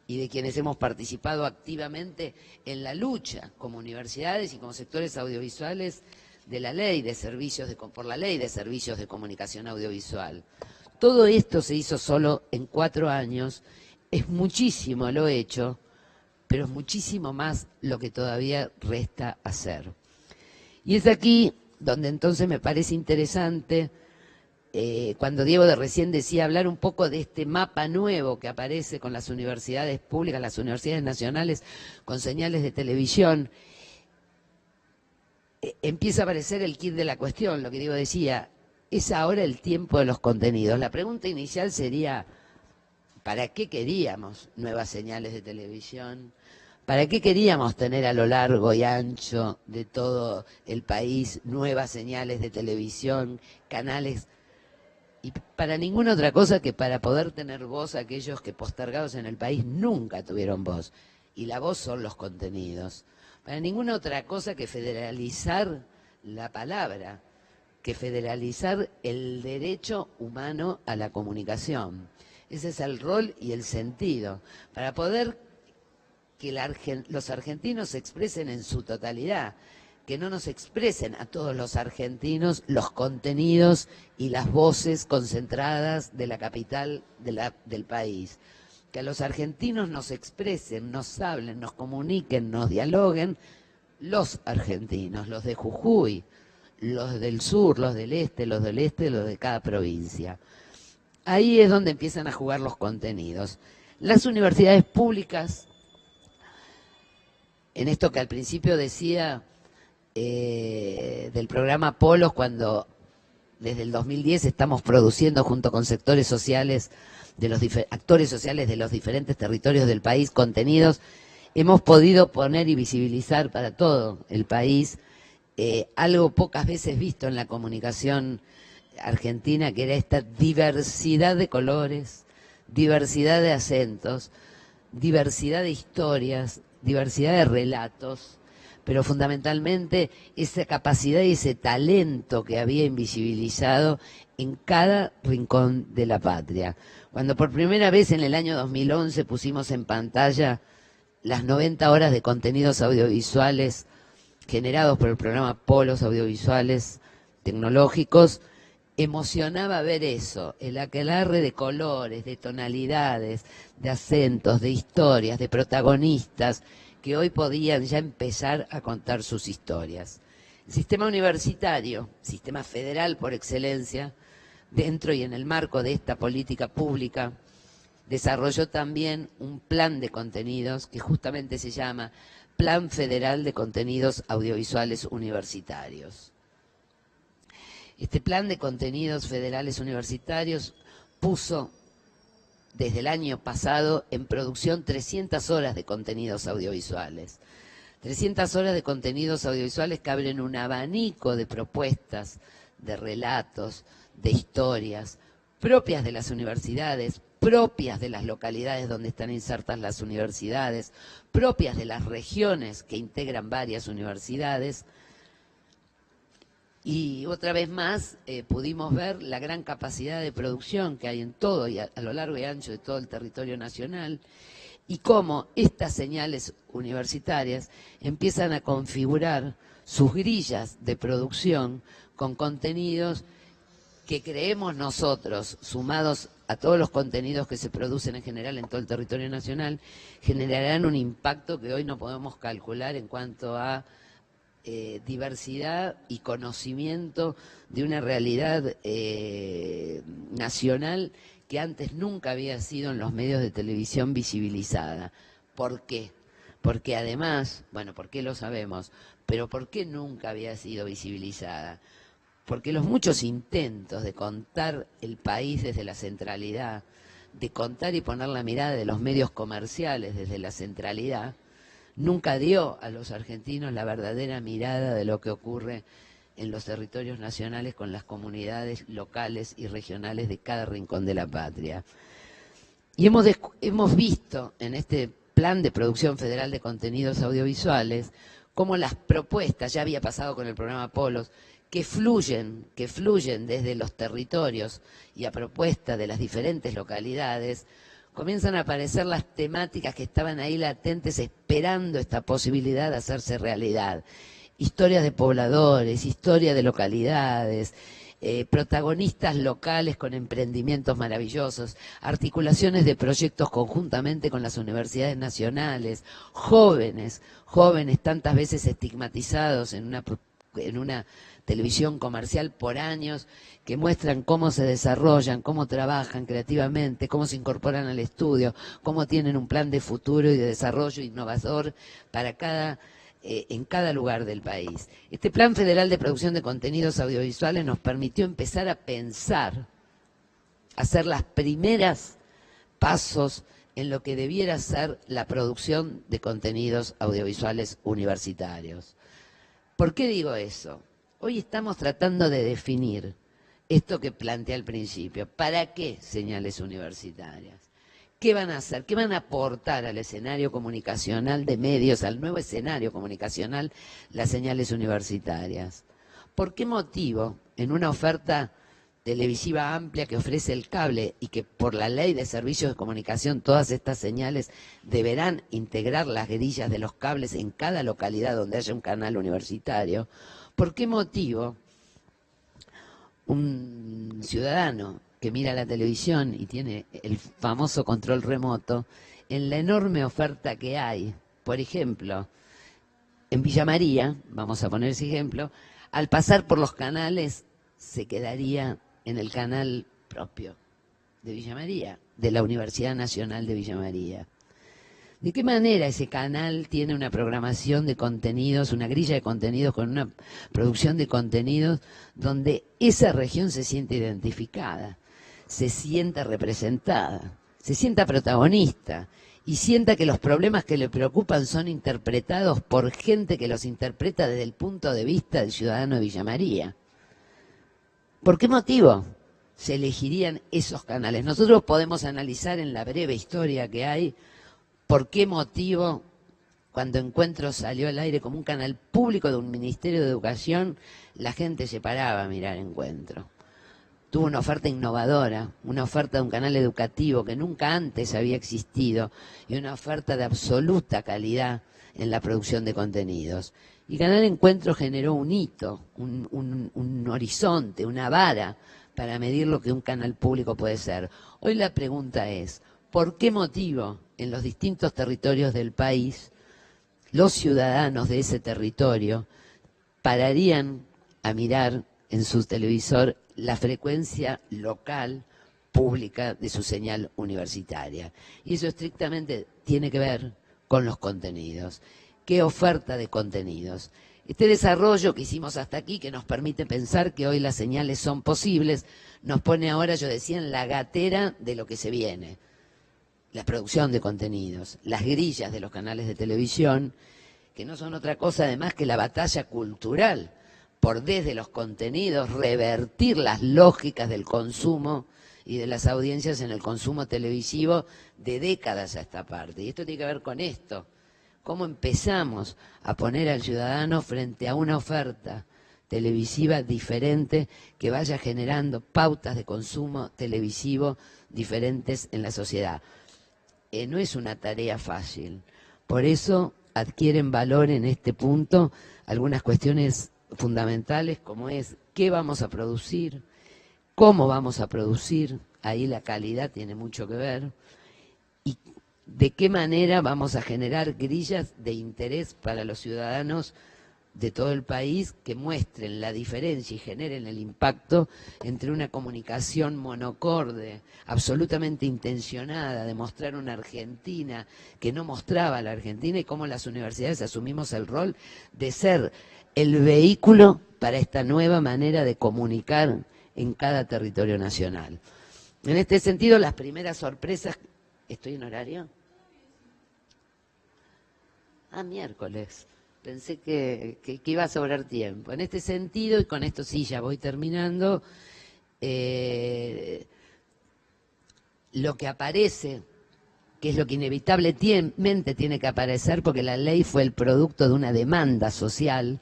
y de quienes hemos participado activamente en la lucha como universidades y como sectores audiovisuales de la ley de servicios por la ley de servicios de comunicación audiovisual. Todo esto se hizo solo en 4 años. Es muchísimo lo hecho, pero es muchísimo más lo que todavía resta hacer. Y es aquí donde entonces me parece interesante, cuando Diego de recién decía, hablar un poco de este mapa nuevo que aparece con las universidades públicas, las universidades nacionales, con señales de televisión. Empieza a aparecer el quid de la cuestión, lo que Diego decía, es ahora el tiempo de los contenidos. La pregunta inicial sería, ¿para qué queríamos nuevas señales de televisión? ¿Para qué queríamos tener a lo largo y ancho de todo el país nuevas señales de televisión, canales? Y para ninguna otra cosa que para poder tener voz a aquellos que postergados en el país nunca tuvieron voz. Y la voz son los contenidos. Para ninguna otra cosa que federalizar la palabra, que federalizar el derecho humano a la comunicación. Ese es el rol y el sentido. Para poder que los argentinos se expresen en su totalidad, que no nos expresen a todos los argentinos los contenidos y las voces concentradas de la capital del país. Que a los argentinos nos expresen, nos hablen, nos comuniquen, nos dialoguen los argentinos, los de Jujuy, los del sur, los del este, los de cada provincia. Ahí es donde empiezan a jugar los contenidos. Las universidades públicas, en esto que al principio decía del programa Polos, cuando desde el 2010 estamos produciendo junto con sectores sociales, actores sociales de los diferentes territorios del país, contenidos, hemos podido poner y visibilizar para todo el país algo pocas veces visto en la comunicación argentina, que era esta diversidad de colores, diversidad de acentos, diversidad de historias, diversidad de relatos, pero fundamentalmente esa capacidad y ese talento que había invisibilizado en cada rincón de la patria. Cuando por primera vez en el año 2011 pusimos en pantalla las 90 horas de contenidos audiovisuales generados por el programa Polos Audiovisuales Tecnológicos, emocionaba ver eso, el aquelarre de colores, de tonalidades, de acentos, de historias, de protagonistas, que hoy podían ya empezar a contar sus historias. El sistema universitario, sistema federal por excelencia, dentro y en el marco de esta política pública, desarrolló también un plan de contenidos que justamente se llama Plan Federal de Contenidos Audiovisuales Universitarios. Este plan de contenidos federales universitarios puso desde el año pasado en producción 300 horas de contenidos audiovisuales. 300 horas de contenidos audiovisuales que abren un abanico de propuestas, de relatos, de historias propias de las universidades, propias de las localidades donde están insertas las universidades, propias de las regiones que integran varias universidades. Y otra vez más pudimos ver la gran capacidad de producción que hay en todo y a lo largo y ancho de todo el territorio nacional, y cómo estas señales universitarias empiezan a configurar sus grillas de producción con contenidos que creemos nosotros, sumados a todos los contenidos que se producen en general en todo el territorio nacional, generarán un impacto que hoy no podemos calcular en cuanto a diversidad y conocimiento de una realidad nacional que antes nunca había sido en los medios de televisión visibilizada. ¿Por qué? Porque además, bueno, ¿por qué lo sabemos? Pero ¿por qué nunca había sido visibilizada? Porque los muchos intentos de contar el país desde la centralidad, de contar y poner la mirada de los medios comerciales desde la centralidad, nunca dio a los argentinos la verdadera mirada de lo que ocurre en los territorios nacionales con las comunidades locales y regionales de cada rincón de la patria. Y hemos visto en este plan de producción federal de contenidos audiovisuales cómo las propuestas, ya había pasado con el programa Polos, que fluyen desde los territorios y a propuesta de las diferentes localidades, comienzan a aparecer las temáticas que estaban ahí latentes esperando esta posibilidad de hacerse realidad. Historias de pobladores, historia de localidades, protagonistas locales con emprendimientos maravillosos, articulaciones de proyectos conjuntamente con las universidades nacionales, jóvenes tantas veces estigmatizados en una televisión comercial por años, que muestran cómo se desarrollan, cómo trabajan creativamente, cómo se incorporan al estudio, cómo tienen un plan de futuro y de desarrollo innovador para en cada lugar del país. Este Plan Federal de Producción de Contenidos Audiovisuales nos permitió empezar a pensar, hacer las primeras pasos en lo que debiera ser la producción de contenidos audiovisuales universitarios. ¿Por qué digo eso? Hoy estamos tratando de definir esto que planteé al principio. ¿Para qué señales universitarias? ¿Qué van a hacer? ¿Qué van a aportar al escenario comunicacional de medios, al nuevo escenario comunicacional, las señales universitarias? ¿Por qué motivo, en una oferta televisiva amplia que ofrece el cable y que por la ley de servicios de comunicación todas estas señales deberán integrar las grillas de los cables en cada localidad donde haya un canal universitario, ¿por qué motivo un ciudadano que mira la televisión y tiene el famoso control remoto, en la enorme oferta que hay, por ejemplo, en Villa María, vamos a poner ese ejemplo, al pasar por los canales se quedaría en el canal propio de Villa María, de la Universidad Nacional de Villa María? ¿De qué manera ese canal tiene una programación de contenidos, una grilla de contenidos con una producción de contenidos donde esa región se siente identificada, se sienta representada, se sienta protagonista y sienta que los problemas que le preocupan son interpretados por gente que los interpreta desde el punto de vista del ciudadano de Villa María? ¿Por qué motivo se elegirían esos canales? Nosotros podemos analizar en la breve historia que hay por qué motivo, cuando Encuentro salió al aire como un canal público de un Ministerio de Educación, la gente se paraba a mirar Encuentro. Tuvo una oferta innovadora, una oferta de un canal educativo que nunca antes había existido y una oferta de absoluta calidad en la producción de contenidos. Y Canal Encuentro generó un hito, un horizonte, una vara para medir lo que un canal público puede ser. Hoy la pregunta es, ¿por qué motivo en los distintos territorios del país los ciudadanos de ese territorio pararían a mirar en su televisor la frecuencia local pública de su señal universitaria? Y eso estrictamente tiene que ver con los contenidos. ¿Qué oferta de contenidos? Este desarrollo que hicimos hasta aquí, que nos permite pensar que hoy las señales son posibles, nos pone ahora, yo decía, en la gatera de lo que se viene. La producción de contenidos, las grillas de los canales de televisión, que no son otra cosa además que la batalla cultural por desde los contenidos revertir las lógicas del consumo y de las audiencias en el consumo televisivo de décadas a esta parte. Y esto tiene que ver con esto, cómo empezamos a poner al ciudadano frente a una oferta televisiva diferente que vaya generando pautas de consumo televisivo diferentes en la sociedad. No es una tarea fácil, por eso adquieren valor en este punto algunas cuestiones fundamentales como es qué vamos a producir, cómo vamos a producir, ahí la calidad tiene mucho que ver, y de qué manera vamos a generar grillas de interés para los ciudadanos de todo el país que muestren la diferencia y generen el impacto entre una comunicación monocorde, absolutamente intencionada, de mostrar una Argentina que no mostraba a la Argentina y cómo las universidades asumimos el rol de ser el vehículo para esta nueva manera de comunicar en cada territorio nacional. En este sentido, las primeras sorpresas... ¿Estoy en horario? Miércoles. Pensé que iba a sobrar tiempo. En este sentido, y con esto sí ya voy terminando, lo que aparece, que es lo que inevitablemente tiene que aparecer, porque la ley fue el producto de una demanda social,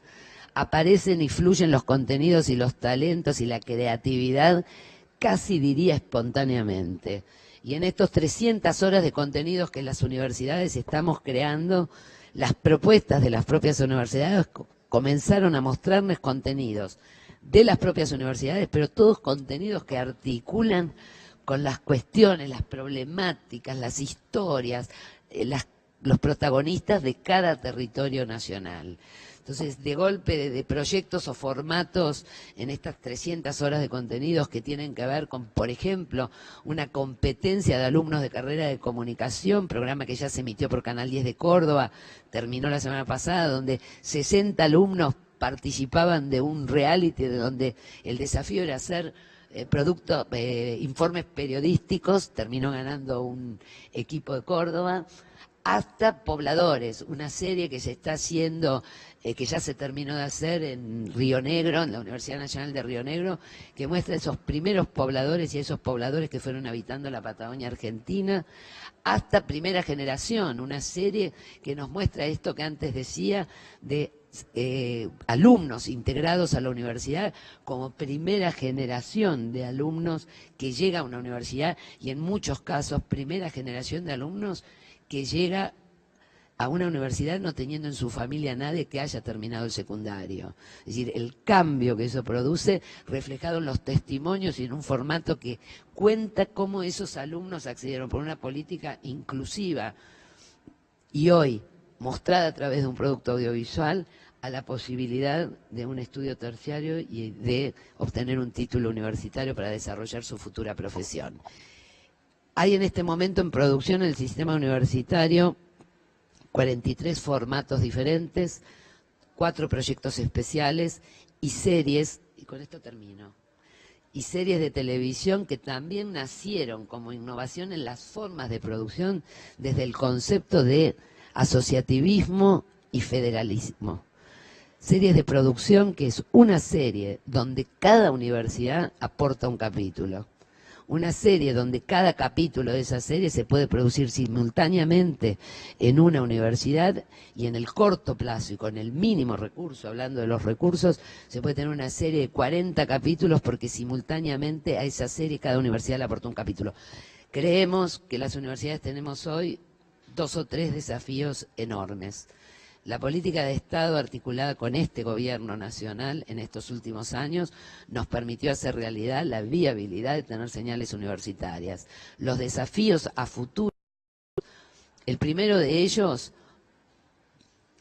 aparecen y fluyen los contenidos y los talentos y la creatividad, casi diría espontáneamente. Y en estos 300 horas de contenidos que las universidades estamos creando, las propuestas de las propias universidades comenzaron a mostrarnos contenidos de las propias universidades, pero todos contenidos que articulan con las cuestiones, las problemáticas, las historias, los protagonistas de cada territorio nacional. Entonces, de golpe de proyectos o formatos en estas 300 horas de contenidos que tienen que ver con, por ejemplo, una competencia de alumnos de carrera de comunicación, programa que ya se emitió por Canal 10 de Córdoba, terminó la semana pasada, donde 60 alumnos participaban de un reality de donde el desafío era hacer informes periodísticos, terminó ganando un equipo de Córdoba, hasta Pobladores, una serie que se está haciendo, que ya se terminó de hacer en Río Negro, en la Universidad Nacional de Río Negro, que muestra esos primeros pobladores y esos pobladores que fueron habitando la Patagonia Argentina, hasta Primera Generación, una serie que nos muestra esto que antes decía, de alumnos integrados a la universidad como primera generación de alumnos que llega a una universidad y en muchos casos primera generación de alumnos que llega a una universidad no teniendo en su familia a nadie que haya terminado el secundario. Es decir, el cambio que eso produce reflejado en los testimonios y en un formato que cuenta cómo esos alumnos accedieron por una política inclusiva y hoy mostrada a través de un producto audiovisual a la posibilidad de un estudio terciario y de obtener un título universitario para desarrollar su futura profesión. Hay en este momento en producción en el sistema universitario 43 formatos diferentes, 4 proyectos especiales y series, y con esto termino, y series de televisión que también nacieron como innovación en las formas de producción desde el concepto de asociativismo y federalismo. Series de producción que es una serie donde cada universidad aporta un capítulo. Una serie donde cada capítulo de esa serie se puede producir simultáneamente en una universidad y en el corto plazo y con el mínimo recurso, hablando de los recursos, se puede tener una serie de 40 capítulos porque simultáneamente a esa serie cada universidad le aporta un capítulo. Creemos que las universidades tenemos hoy 2 o 3 desafíos enormes. La política de Estado articulada con este gobierno nacional en estos últimos años nos permitió hacer realidad la viabilidad de tener señales universitarias. Los desafíos a futuro, el primero de ellos,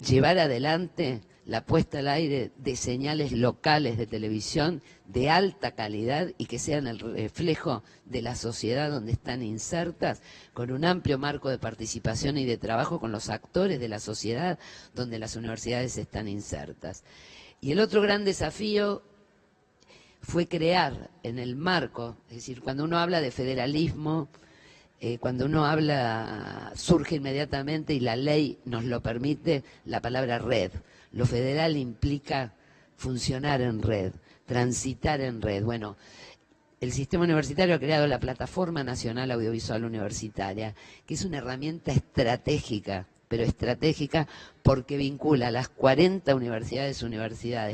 llevar adelante la puesta al aire de señales locales de televisión de alta calidad y que sean el reflejo de la sociedad donde están insertas, con un amplio marco de participación y de trabajo con los actores de la sociedad donde las universidades están insertas. Y el otro gran desafío fue crear en el marco, es decir, cuando uno habla de federalismo, cuando uno habla, surge inmediatamente, y la ley nos lo permite, la palabra red. Lo federal implica funcionar en red, transitar en red. Bueno, el sistema universitario ha creado la Plataforma Nacional Audiovisual Universitaria, que es una herramienta estratégica, pero estratégica porque vincula a las 40 universidades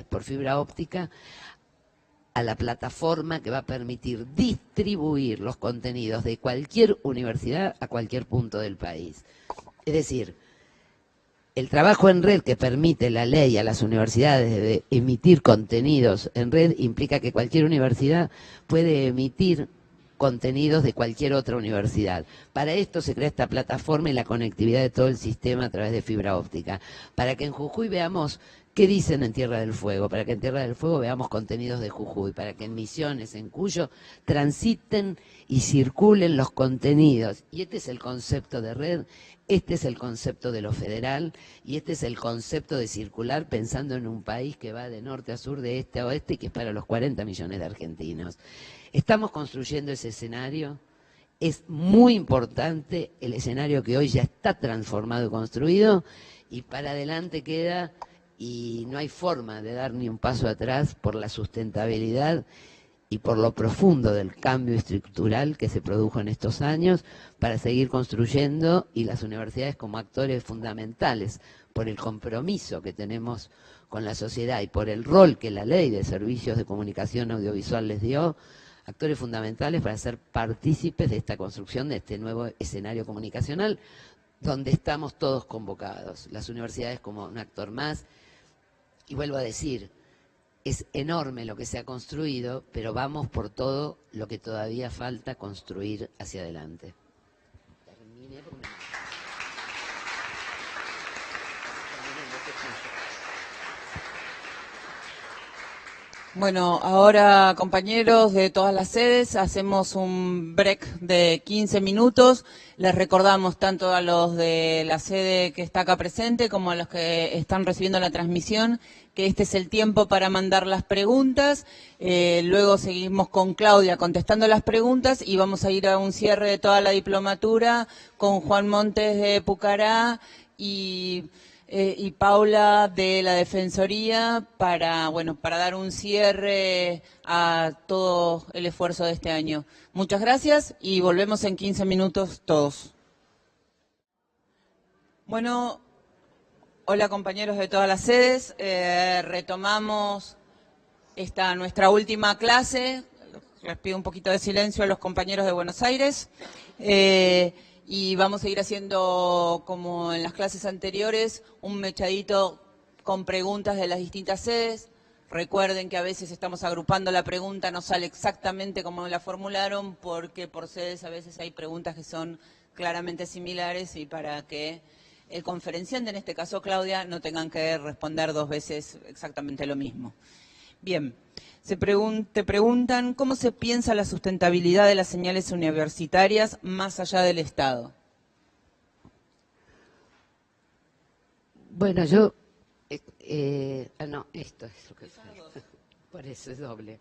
por fibra óptica a la plataforma que va a permitir distribuir los contenidos de cualquier universidad a cualquier punto del país. Es decir, el trabajo en red que permite la ley a las universidades de emitir contenidos en red implica que cualquier universidad puede emitir contenidos de cualquier otra universidad. Para esto se crea esta plataforma y la conectividad de todo el sistema a través de fibra óptica, para que en Jujuy veamos qué dicen en Tierra del Fuego, para que en Tierra del Fuego veamos contenidos de Jujuy, para que en Misiones, en Cuyo, transiten y circulen los contenidos. Y este es el concepto de red, este es el concepto de lo federal y este es el concepto de circular pensando en un país que va de norte a sur, de este a oeste y que es para los 40 millones de argentinos. Estamos construyendo ese escenario. Es muy importante el escenario que hoy ya está transformado y construido, y para adelante queda, y no hay forma de dar ni un paso atrás por la sustentabilidad y por lo profundo del cambio estructural que se produjo en estos años para seguir construyendo, y las universidades como actores fundamentales por el compromiso que tenemos con la sociedad y por el rol que la Ley de Servicios de Comunicación Audiovisual les dio, actores fundamentales para ser partícipes de esta construcción, de este nuevo escenario comunicacional, donde estamos todos convocados, las universidades como un actor más. Y vuelvo a decir, es enorme lo que se ha construido, pero vamos por todo lo que todavía falta construir hacia adelante. Bueno, ahora, compañeros de todas las sedes, hacemos un break de 15 minutos. Les recordamos tanto a los de la sede que está acá presente como a los que están recibiendo la transmisión que este es el tiempo para mandar las preguntas. Luego seguimos con Claudia contestando las preguntas y vamos a ir a un cierre de toda la diplomatura con Juan Montes de Pucará y Paula de la Defensoría para dar un cierre a todo el esfuerzo de este año. Muchas gracias y volvemos en 15 minutos todos. Bueno, Hola compañeros de todas las sedes, retomamos nuestra última clase. Les pido un poquito de silencio a los compañeros de Buenos Aires y vamos a ir haciendo, como en las clases anteriores, un mechadito con preguntas de las distintas sedes. Recuerden que a veces estamos agrupando la pregunta, no sale exactamente como la formularon, porque por sedes a veces hay preguntas que son claramente similares y para que el conferenciante, en este caso Claudia, no tengan que responder dos veces exactamente lo mismo. Bien, te preguntan cómo se piensa la sustentabilidad de las señales universitarias más allá del Estado. Bueno, yo... no, esto es lo que... Por eso es doble.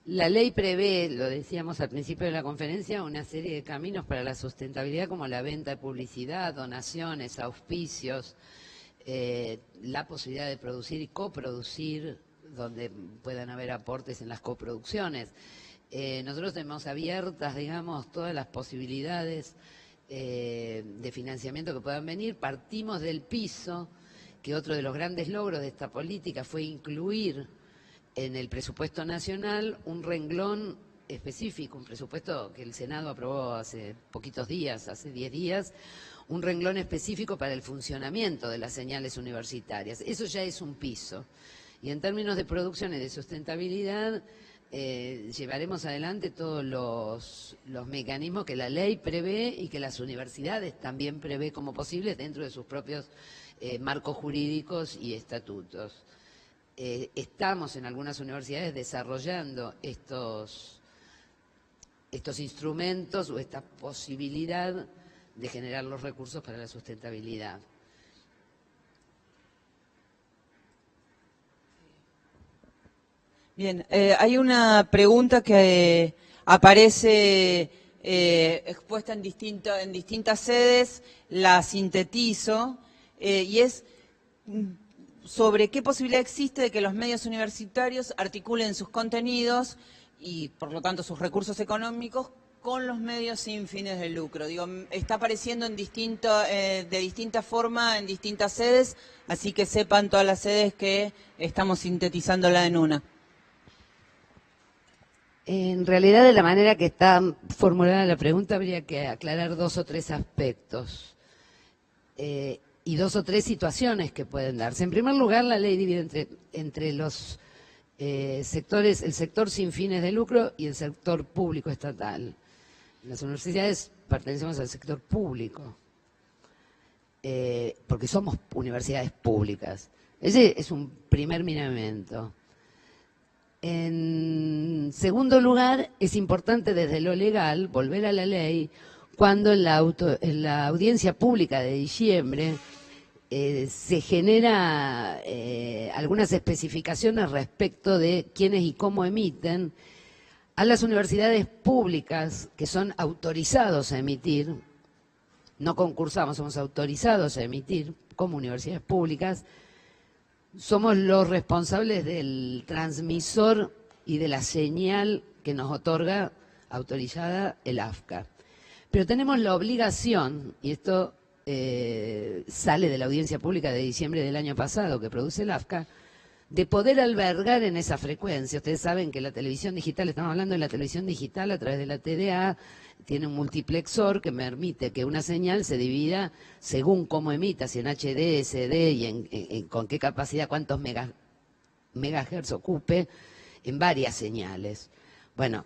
La ley prevé, lo decíamos al principio de la conferencia, una serie de caminos para la sustentabilidad, como la venta de publicidad, donaciones, auspicios, la posibilidad de producir y coproducir, donde puedan haber aportes en las coproducciones. Nosotros tenemos abiertas, digamos, todas las posibilidades de financiamiento que puedan venir. Partimos del piso, que otro de los grandes logros de esta política fue incluir en el presupuesto nacional un renglón específico, un presupuesto que el Senado aprobó hace poquitos días, hace 10 días, un renglón específico para el funcionamiento de las señales universitarias. Eso ya es un piso. Y en términos de producción y de sustentabilidad, llevaremos adelante todos los mecanismos que la ley prevé y que las universidades también prevé como posibles dentro de sus propios marcos jurídicos y estatutos. Estamos en algunas universidades desarrollando estos instrumentos o esta posibilidad de generar los recursos para la sustentabilidad. Bien, hay una pregunta que aparece expuesta en distintas sedes, la sintetizo, y es sobre qué posibilidad existe de que los medios universitarios articulen sus contenidos y, por lo tanto, sus recursos económicos con los medios sin fines de lucro. Digo, está apareciendo de distinta forma en distintas sedes, así que sepan todas las sedes que estamos sintetizándola en una. En realidad, de la manera que está formulada la pregunta, habría que aclarar 2 o 3 aspectos y 2 o 3 situaciones que pueden darse. En primer lugar, la ley divide entre los sectores, el sector sin fines de lucro y el sector público estatal. Las universidades pertenecemos al sector público, porque somos universidades públicas. Ese es un primer miramiento. En segundo lugar, es importante desde lo legal volver a la ley cuando en la audiencia pública de diciembre se genera algunas especificaciones respecto de quiénes y cómo emiten. A las universidades públicas que son autorizados a emitir, no concursamos, somos autorizados a emitir como universidades públicas, somos los responsables del transmisor y de la señal que nos otorga autorizada el AFCA. Pero tenemos la obligación, y esto sale de la audiencia pública de diciembre del año pasado que produce el AFCA, de poder albergar en esa frecuencia. Ustedes saben que la televisión digital, estamos hablando de la televisión digital a través de la TDA, tiene un multiplexor que permite que una señal se divida según cómo emita, si en HD, SD y con qué capacidad, cuántos megahertz ocupe, en varias señales. Bueno,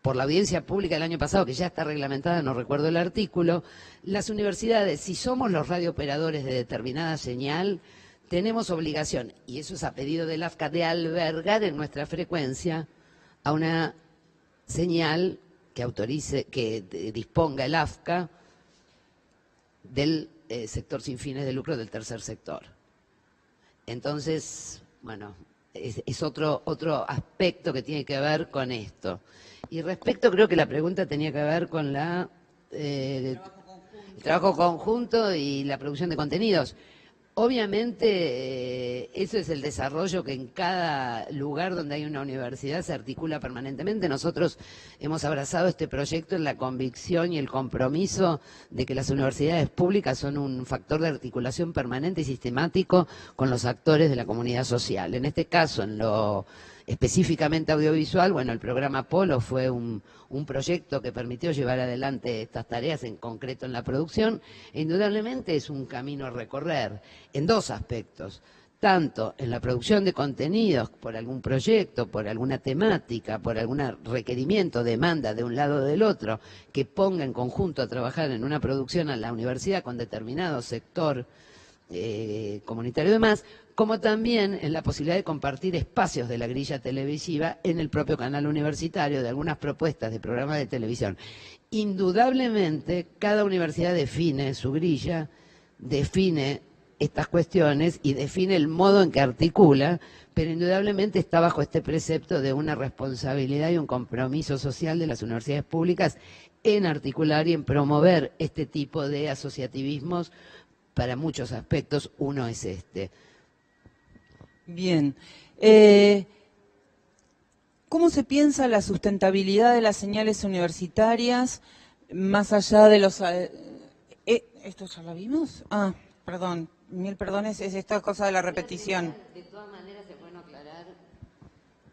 por la audiencia pública del año pasado, que ya está reglamentada, no recuerdo el artículo, las universidades, si somos los radiooperadores de determinada señal, tenemos obligación, y eso es a pedido del AFCA, de albergar en nuestra frecuencia a una señal que autorice, que disponga el AFCA del sector sin fines de lucro del tercer sector. Entonces, bueno, es otro aspecto que tiene que ver con esto. Y respecto, creo que la pregunta tenía que ver con el trabajo conjunto y la producción de contenidos. Obviamente, eso es el desarrollo que en cada lugar donde hay una universidad se articula permanentemente. Nosotros hemos abrazado este proyecto en la convicción y el compromiso de que las universidades públicas son un factor de articulación permanente y sistemático con los actores de la comunidad social. En este caso, en lo específicamente audiovisual, bueno, el programa Polo fue un proyecto que permitió llevar adelante estas tareas, en concreto en la producción, e indudablemente es un camino a recorrer en dos aspectos, tanto en la producción de contenidos por algún proyecto, por alguna temática, por algún requerimiento, demanda de un lado o del otro, que ponga en conjunto a trabajar en una producción a la universidad con determinado sector comunitario y demás, como también en la posibilidad de compartir espacios de la grilla televisiva en el propio canal universitario, de algunas propuestas de programas de televisión. Indudablemente, cada universidad define su grilla, define estas cuestiones y define el modo en que articula, pero indudablemente está bajo este precepto de una responsabilidad y un compromiso social de las universidades públicas en articular y en promover este tipo de asociativismos para muchos aspectos. Uno es este. Bien. ¿Cómo se piensa la sustentabilidad de las señales universitarias más allá de los... ¿Esto ya lo vimos? Ah, perdón, mil perdones, es esta cosa de la repetición. De todas maneras es bueno aclarar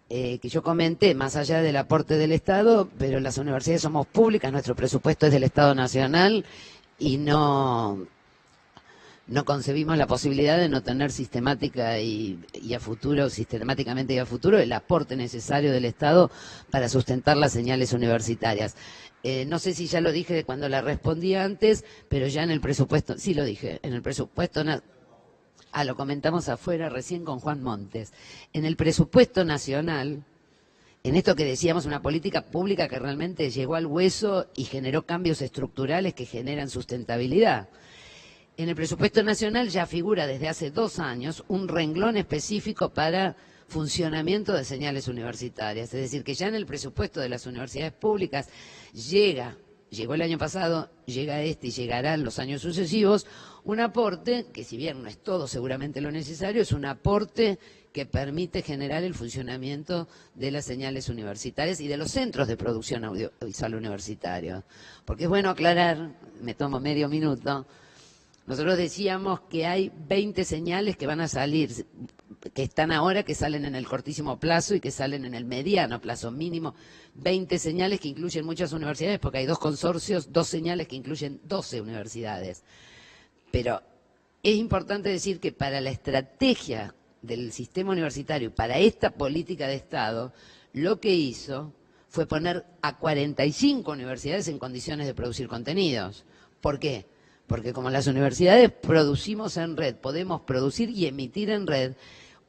que yo comenté, más allá del aporte del Estado, pero las universidades somos públicas, nuestro presupuesto es del Estado Nacional y no concebimos la posibilidad de no tener sistemáticamente y a futuro el aporte necesario del Estado para sustentar las señales universitarias. No sé si ya lo dije cuando la respondí antes, pero ya en el presupuesto, sí lo dije, en el presupuesto, lo comentamos afuera recién con Juan Montes, en el presupuesto nacional, en esto que decíamos, una política pública que realmente llegó al hueso y generó cambios estructurales que generan sustentabilidad. En el presupuesto nacional ya figura desde hace 2 años un renglón específico para funcionamiento de señales universitarias. Es decir, que ya en el presupuesto de las universidades públicas llegó el año pasado, llega este y llegará en los años sucesivos, un aporte que, si bien no es todo seguramente lo necesario, es un aporte que permite generar el funcionamiento de las señales universitarias y de los centros de producción audiovisual universitario. Porque es bueno aclarar, me tomo medio minuto. Nosotros decíamos que hay 20 señales que van a salir, que están ahora, que salen en el cortísimo plazo y que salen en el mediano plazo, mínimo 20 señales que incluyen muchas universidades, porque hay 2 consorcios, 2 señales que incluyen 12 universidades. Pero es importante decir que para la estrategia del sistema universitario, para esta política de Estado, lo que hizo fue poner a 45 universidades en condiciones de producir contenidos. ¿Por qué? Porque como las universidades producimos en red, podemos producir y emitir en red,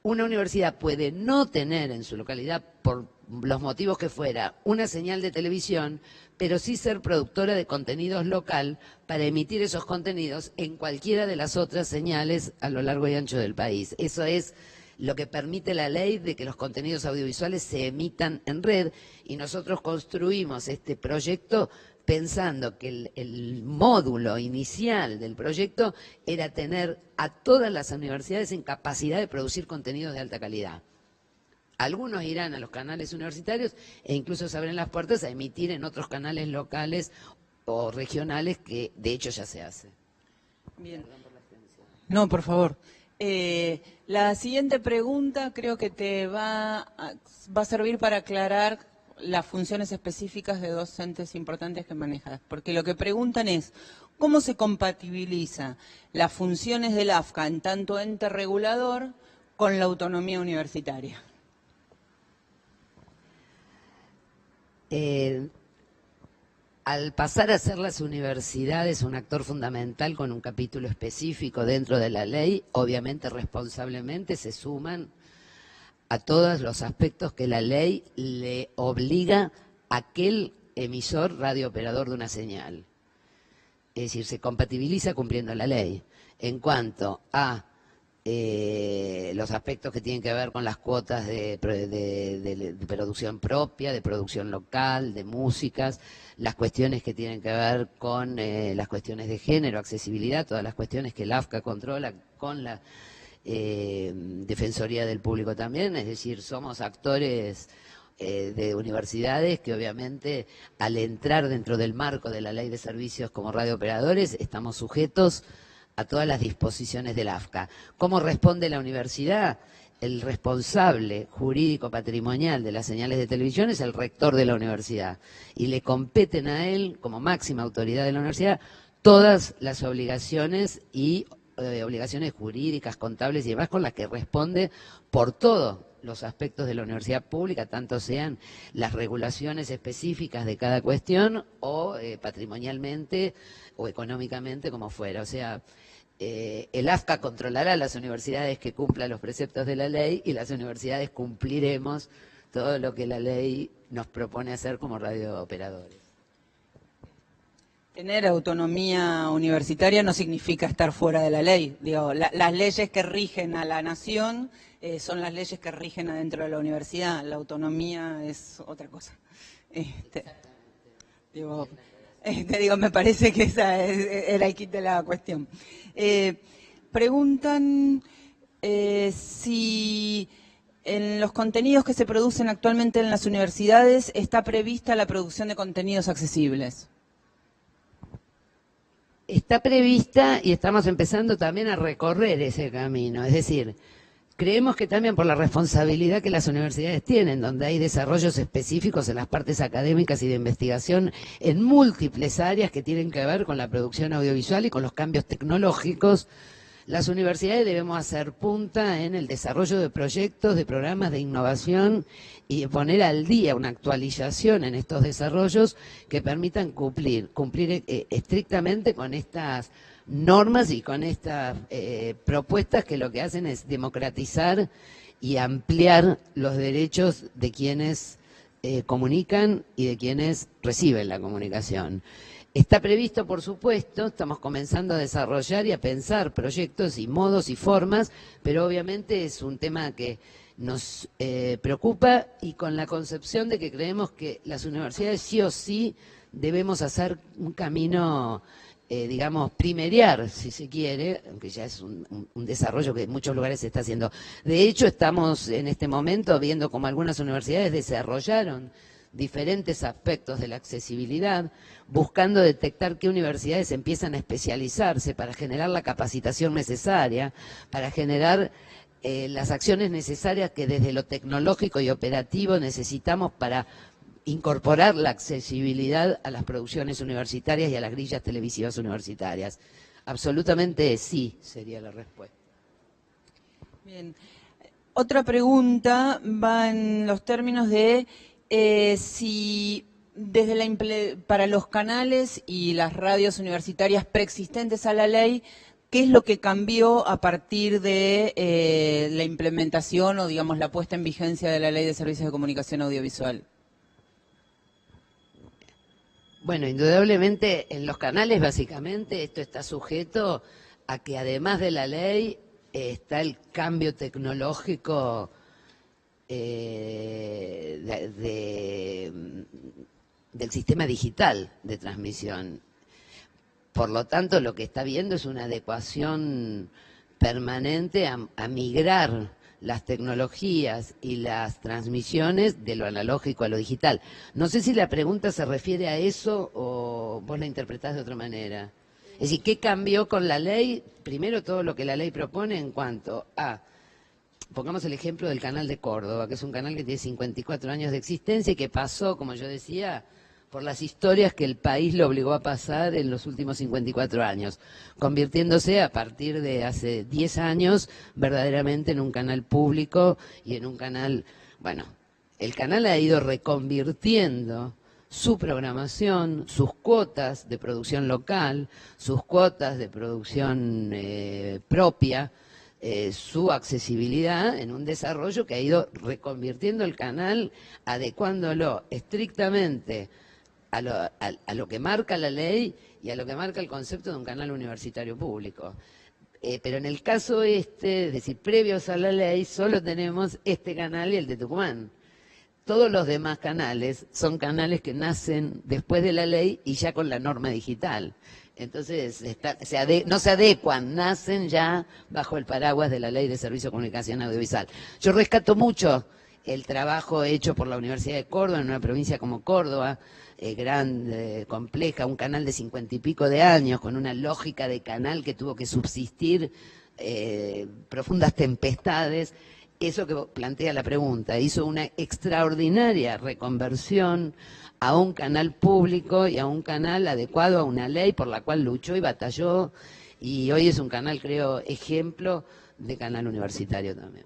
una universidad puede no tener en su localidad, por los motivos que fuera, una señal de televisión, pero sí ser productora de contenidos local para emitir esos contenidos en cualquiera de las otras señales a lo largo y ancho del país. Eso es lo que permite la ley de que los contenidos audiovisuales se emitan en red, y nosotros construimos este proyecto pensando que el módulo inicial del proyecto era tener a todas las universidades en capacidad de producir contenidos de alta calidad. Algunos irán a los canales universitarios e incluso se abren las puertas a emitir en otros canales locales o regionales, que de hecho ya se hace. Bien. No, por favor. La siguiente pregunta creo que te va a servir para aclarar las funciones específicas de docentes importantes que manejas, porque lo que preguntan es ¿cómo se compatibiliza las funciones del AFCA en tanto ente regulador con la autonomía universitaria? Al pasar a ser las universidades un actor fundamental con un capítulo específico dentro de la ley, obviamente responsablemente se suman a todos los aspectos que la ley le obliga a aquel emisor radiooperador de una señal. Es decir, se compatibiliza cumpliendo la ley. En cuanto a los aspectos que tienen que ver con las cuotas de producción propia, de producción local, de músicas, las cuestiones que tienen que ver con las cuestiones de género, accesibilidad, todas las cuestiones que el AFCA controla con la Defensoría del Público también, es decir, somos actores de universidades que obviamente al entrar dentro del marco de la Ley de Servicios como radiooperadores estamos sujetos a todas las disposiciones del AFCA. ¿Cómo responde la universidad? El responsable jurídico patrimonial de las señales de televisión es el rector de la universidad y le competen a él, como máxima autoridad de la universidad, todas las obligaciones y obligaciones jurídicas, contables y demás con las que responde por todos los aspectos de la universidad pública, tanto sean las regulaciones específicas de cada cuestión o patrimonialmente o económicamente como fuera. O sea, el AFCA controlará las universidades que cumplan los preceptos de la ley y las universidades cumpliremos todo lo que la ley nos propone hacer como radiooperadores. Tener autonomía universitaria no significa estar fuera de la ley. Digo, las leyes que rigen a la nación son las leyes que rigen adentro de la universidad. La autonomía es otra cosa. Me parece que esa era el kit de la cuestión. Preguntan si en los contenidos que se producen actualmente en las universidades está prevista la producción de contenidos accesibles. Está prevista y estamos empezando también a recorrer ese camino. Es decir, creemos que también por la responsabilidad que las universidades tienen, donde hay desarrollos específicos en las partes académicas y de investigación en múltiples áreas que tienen que ver con la producción audiovisual y con los cambios tecnológicos, las universidades debemos hacer punta en el desarrollo de proyectos, de programas de innovación y poner al día una actualización en estos desarrollos que permitan cumplir estrictamente con estas normas y con estas propuestas que lo que hacen es democratizar y ampliar los derechos de quienes comunican y de quienes reciben la comunicación. Está previsto, por supuesto, estamos comenzando a desarrollar y a pensar proyectos y modos y formas, pero obviamente es un tema que nos preocupa y con la concepción de que creemos que las universidades sí o sí debemos hacer un camino, digamos, primeriar, si se quiere, aunque ya es un desarrollo que en muchos lugares se está haciendo. De hecho, estamos en este momento viendo cómo algunas universidades desarrollaron diferentes aspectos de la accesibilidad, buscando detectar qué universidades empiezan a especializarse para generar la capacitación necesaria, para generar las acciones necesarias que desde lo tecnológico y operativo necesitamos para incorporar la accesibilidad a las producciones universitarias y a las grillas televisivas universitarias. Absolutamente sí, sería la respuesta. Bien. Otra pregunta va en los términos de si desde para los canales y las radios universitarias preexistentes a la ley, ¿qué es lo que cambió a partir de la implementación o, digamos, la puesta en vigencia de la Ley de Servicios de Comunicación Audiovisual? Bueno, indudablemente en los canales básicamente esto está sujeto a que además de la ley está el cambio tecnológico del sistema digital de transmisión. Por lo tanto, lo que está viendo es una adecuación permanente a migrar las tecnologías y las transmisiones de lo analógico a lo digital. No sé si la pregunta se refiere a eso o vos la interpretás de otra manera. Es decir, ¿qué cambió con la ley? Primero, todo lo que la ley propone en cuanto a, pongamos el ejemplo del canal de Córdoba, que es un canal que tiene 54 años de existencia y que pasó, como yo decía, por las historias que el país lo obligó a pasar en los últimos 54 años, convirtiéndose a partir de hace 10 años verdaderamente en un canal público y en un canal, bueno, el canal ha ido reconvirtiendo su programación, sus cuotas de producción local, sus cuotas de producción propia, su accesibilidad en un desarrollo que ha ido reconvirtiendo el canal, adecuándolo estrictamente a lo que marca la ley y a lo que marca el concepto de un canal universitario público. Pero en el caso este, es decir, previos a la ley, solo tenemos este canal y el de Tucumán. Todos los demás canales son canales que nacen después de la ley y ya con la norma digital. Entonces, no se adecuan, nacen ya bajo el paraguas de la Ley de Servicio de Comunicación Audiovisual. Yo rescato mucho el trabajo hecho por la Universidad de Córdoba, en una provincia como Córdoba, grande, compleja, un canal de 50 y pico de años, con una lógica de canal que tuvo que subsistir profundas tempestades. Eso que plantea la pregunta, hizo una extraordinaria reconversión a un canal público y a un canal adecuado a una ley por la cual luchó y batalló, y hoy es un canal, creo, ejemplo de canal universitario también.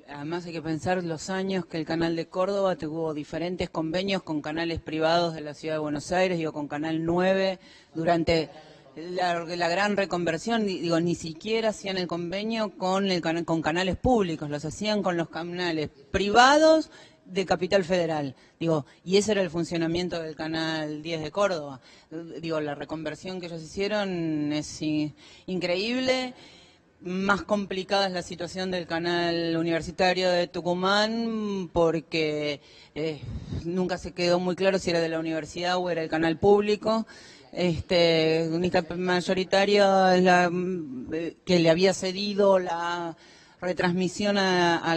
Además hay que pensar los años que el Canal de Córdoba tuvo diferentes convenios con canales privados de la Ciudad de Buenos Aires, digo, con Canal 9, durante la gran reconversión, digo, ni siquiera hacían el convenio con canales públicos, los hacían con los canales privados de Capital Federal, digo, y ese era el funcionamiento del Canal 10 de Córdoba. Digo, la reconversión que ellos hicieron es increíble. Más complicada es la situación del canal universitario de Tucumán porque nunca se quedó muy claro si era de la universidad o era el canal público. Unista mayoritaria es la que le había cedido la retransmisión a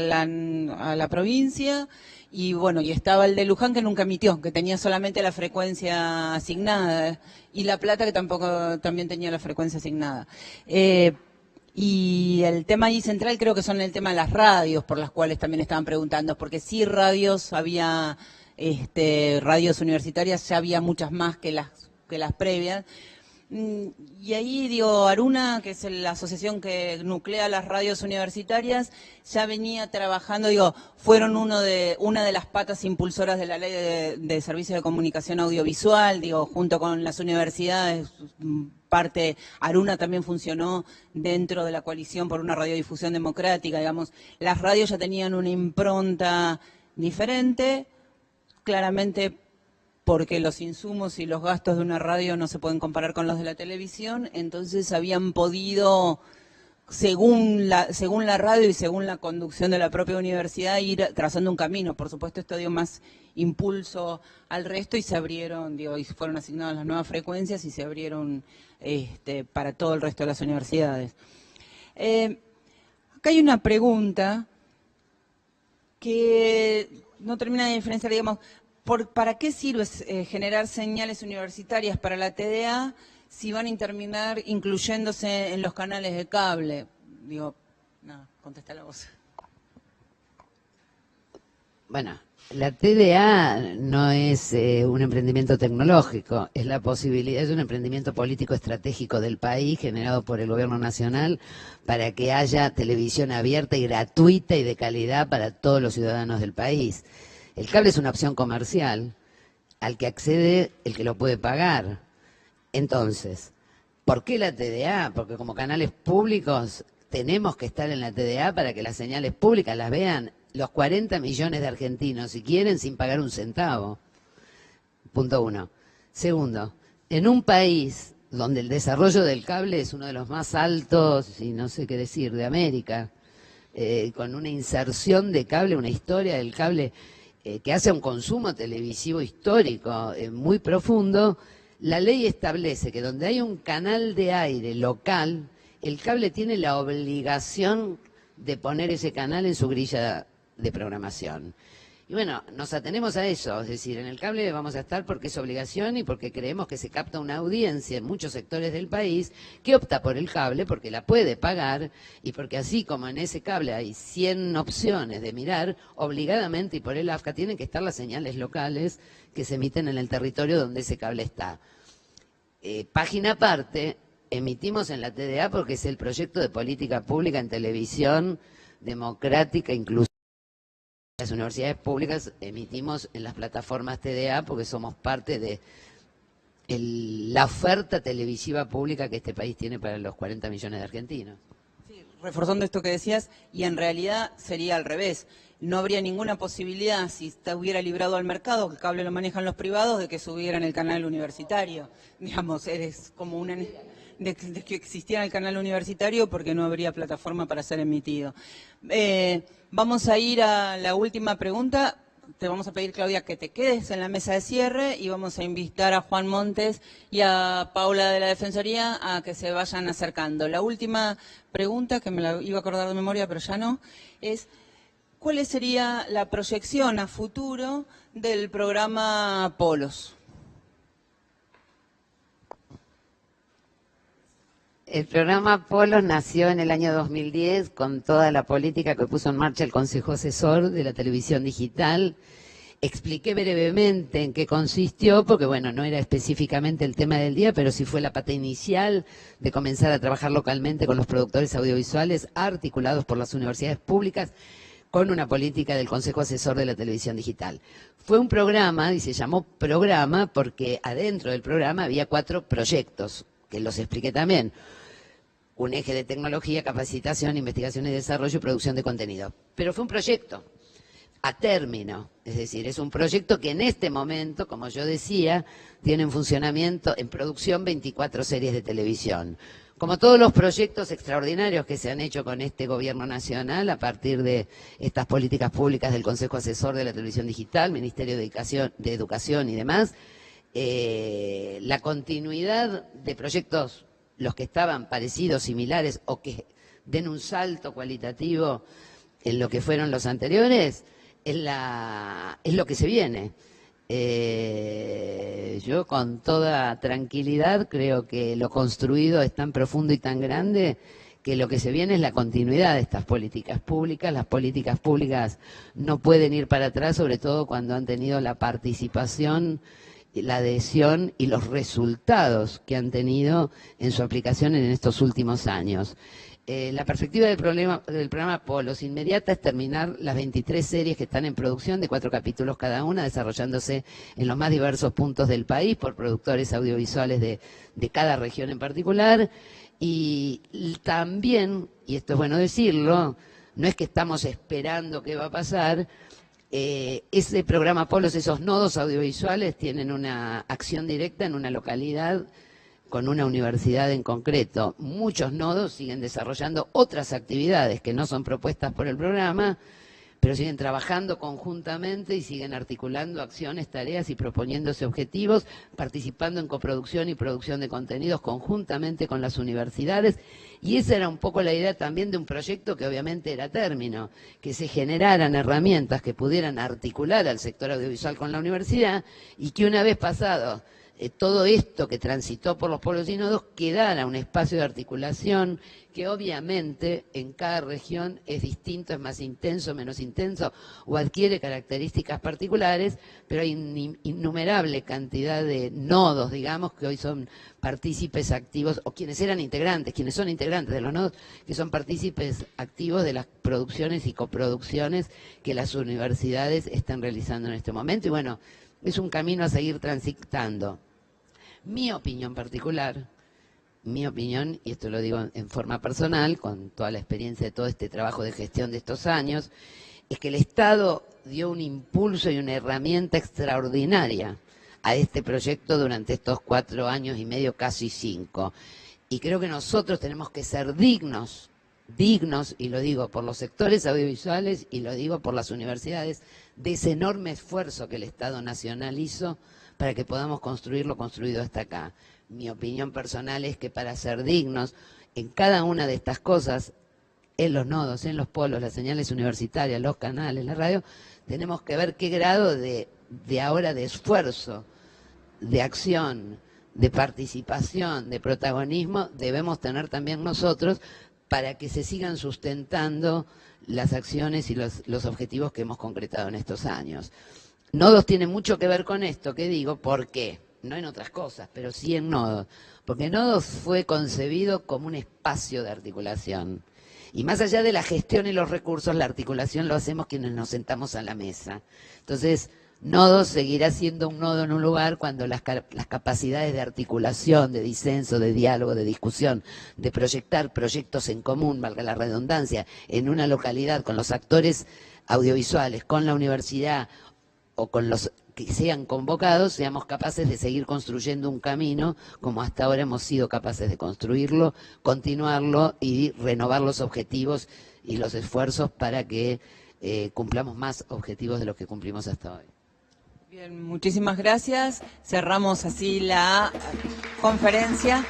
la provincia. Y bueno, y estaba el de Luján que nunca emitió, que tenía solamente la frecuencia asignada, y La Plata que también tenía la frecuencia asignada. Y el tema ahí central creo que son el tema de las radios, por las cuales también estaban preguntando, porque sí radios había, radios universitarias, ya había muchas más que las previas. Y ahí, digo, Aruna, que es la asociación que nuclea las radios universitarias, ya venía trabajando, digo, fueron una de las patas impulsoras de la Ley de Servicios de Comunicación Audiovisual, digo, junto con las universidades. Parte, Aruna también funcionó dentro de la coalición por una radiodifusión democrática, digamos, las radios ya tenían una impronta diferente, claramente porque los insumos y los gastos de una radio no se pueden comparar con los de la televisión, entonces habían podido, según la radio y según la conducción de la propia universidad, ir trazando un camino. Por supuesto, esto dio más impulso al resto y se abrieron, digo, y fueron asignadas las nuevas frecuencias y se abrieron para todo el resto de las universidades. Acá hay una pregunta que no termina de diferenciar, digamos, ¿para qué sirve generar señales universitarias para la TDA si van a terminar incluyéndose en los canales de cable? Digo, no, contesta la voz. Bueno, la TDA no es un emprendimiento tecnológico, es la posibilidad, es un emprendimiento político estratégico del país generado por el gobierno nacional para que haya televisión abierta y gratuita y de calidad para todos los ciudadanos del país. El cable es una opción comercial al que accede el que lo puede pagar. Entonces, ¿por qué la TDA? Porque como canales públicos tenemos que estar en la TDA para que las señales públicas las vean los 40 millones de argentinos, si quieren, sin pagar un centavo. Punto uno. Segundo, en un país donde el desarrollo del cable es uno de los más altos, y no sé qué decir, de América, con una inserción de cable, una historia del cable que hace un consumo televisivo histórico muy profundo, la ley establece que donde hay un canal de aire local, el cable tiene la obligación de poner ese canal en su grilla de programación. Y bueno, nos atenemos a eso, es decir, en el cable vamos a estar porque es obligación y porque creemos que se capta una audiencia en muchos sectores del país que opta por el cable porque la puede pagar y porque así como en ese cable hay 100 opciones de mirar, obligadamente y por el AFCA tienen que estar las señales locales que se emiten en el territorio donde ese cable está. Página aparte, emitimos en la TDA porque es el proyecto de política pública en televisión democrática, inclusiva. Las universidades públicas emitimos en las plataformas TDA porque somos parte de la oferta televisiva pública que este país tiene para los 40 millones de argentinos. Sí, reforzando esto que decías, y en realidad sería al revés. No habría ninguna posibilidad, si estuviera librado al mercado, que el cable lo manejan los privados, de que subieran el canal universitario. Digamos, eres como una... de que existiera el canal universitario, porque no habría plataforma para ser emitido. Vamos a ir a la última pregunta. Te vamos a pedir, Claudia, que te quedes en la mesa de cierre y vamos a invitar a Juan Montes y a Paula de la Defensoría a que se vayan acercando. La última pregunta, que me la iba a acordar de memoria, pero ya no, es ¿cuál sería la proyección a futuro del programa Polos? El programa Polos nació en el año 2010 con toda la política que puso en marcha el Consejo Asesor de la Televisión Digital. Expliqué brevemente en qué consistió, porque bueno, no era específicamente el tema del día, pero sí fue la pata inicial de comenzar a trabajar localmente con los productores audiovisuales articulados por las universidades públicas con una política del Consejo Asesor de la Televisión Digital. Fue un programa, y se llamó programa, porque adentro del programa había 4 proyectos, que los expliqué también. Un eje de tecnología, capacitación, investigación y desarrollo y producción de contenido. Pero fue un proyecto a término, es decir, es un proyecto que en este momento, como yo decía, tiene en funcionamiento, en producción, 24 series de televisión. Como todos los proyectos extraordinarios que se han hecho con este gobierno nacional a partir de estas políticas públicas del Consejo Asesor de la Televisión Digital, Ministerio de Educación y demás, la continuidad de proyectos, los que estaban parecidos, similares o que den un salto cualitativo en lo que fueron los anteriores, es lo que se viene. Yo con toda tranquilidad creo que lo construido es tan profundo y tan grande que lo que se viene es la continuidad de estas políticas públicas. Las políticas públicas no pueden ir para atrás, sobre todo cuando han tenido la participación, la adhesión y los resultados que han tenido en su aplicación en estos últimos años. La perspectiva del programa Polos inmediata es terminar las 23 series que están en producción de 4 capítulos cada una, desarrollándose en los más diversos puntos del país por productores audiovisuales de cada región en particular. Y también, y esto es bueno decirlo, no es que estamos esperando qué va a pasar, ese programa Polos, esos nodos audiovisuales tienen una acción directa en una localidad con una universidad en concreto. Muchos nodos siguen desarrollando otras actividades que no son propuestas por el programa, pero siguen trabajando conjuntamente y siguen articulando acciones, tareas y proponiéndose objetivos, participando en coproducción y producción de contenidos conjuntamente con las universidades. Y esa era un poco la idea también de un proyecto que obviamente era término, que se generaran herramientas que pudieran articular al sector audiovisual con la universidad y que una vez pasado todo esto que transitó por los pueblos y nodos quedara un espacio de articulación que obviamente en cada región es distinto, es más intenso, menos intenso o adquiere características particulares, pero hay innumerable cantidad de nodos, digamos, que hoy son partícipes activos, o quienes eran integrantes, quienes son integrantes de los nodos, que son partícipes activos de las producciones y coproducciones que las universidades están realizando en este momento. Y bueno, es un camino a seguir transitando. Mi opinión particular, mi opinión, y esto lo digo en forma personal, con toda la experiencia de todo este trabajo de gestión de estos años, es que el Estado dio un impulso y una herramienta extraordinaria a este proyecto durante estos 4 años y medio, casi 5. Y creo que nosotros tenemos que ser dignos, y lo digo por los sectores audiovisuales y lo digo por las universidades, de ese enorme esfuerzo que el Estado Nacional hizo para que podamos construir lo construido hasta acá. Mi opinión personal es que para ser dignos en cada una de estas cosas, en los nodos, en los polos, las señales universitarias, los canales, la radio, tenemos que ver qué grado de ahora de esfuerzo, de acción, de participación, de protagonismo debemos tener también nosotros para que se sigan sustentando las acciones y los objetivos que hemos concretado en estos años. Nodos tiene mucho que ver con esto, ¿qué digo? ¿Por qué? No en otras cosas, pero sí en Nodos. Porque Nodos fue concebido como un espacio de articulación. Y más allá de la gestión y los recursos, la articulación lo hacemos quienes nos sentamos a la mesa. Entonces, Nodos seguirá siendo un nodo en un lugar cuando las capacidades de articulación, de disenso, de diálogo, de discusión, de proyectar proyectos en común, valga la redundancia, en una localidad con los actores audiovisuales, con la universidad o con los que sean convocados seamos capaces de seguir construyendo un camino como hasta ahora hemos sido capaces de construirlo, continuarlo y renovar los objetivos y los esfuerzos para que cumplamos más objetivos de los que cumplimos hasta hoy. Bien, muchísimas gracias. Cerramos así la conferencia.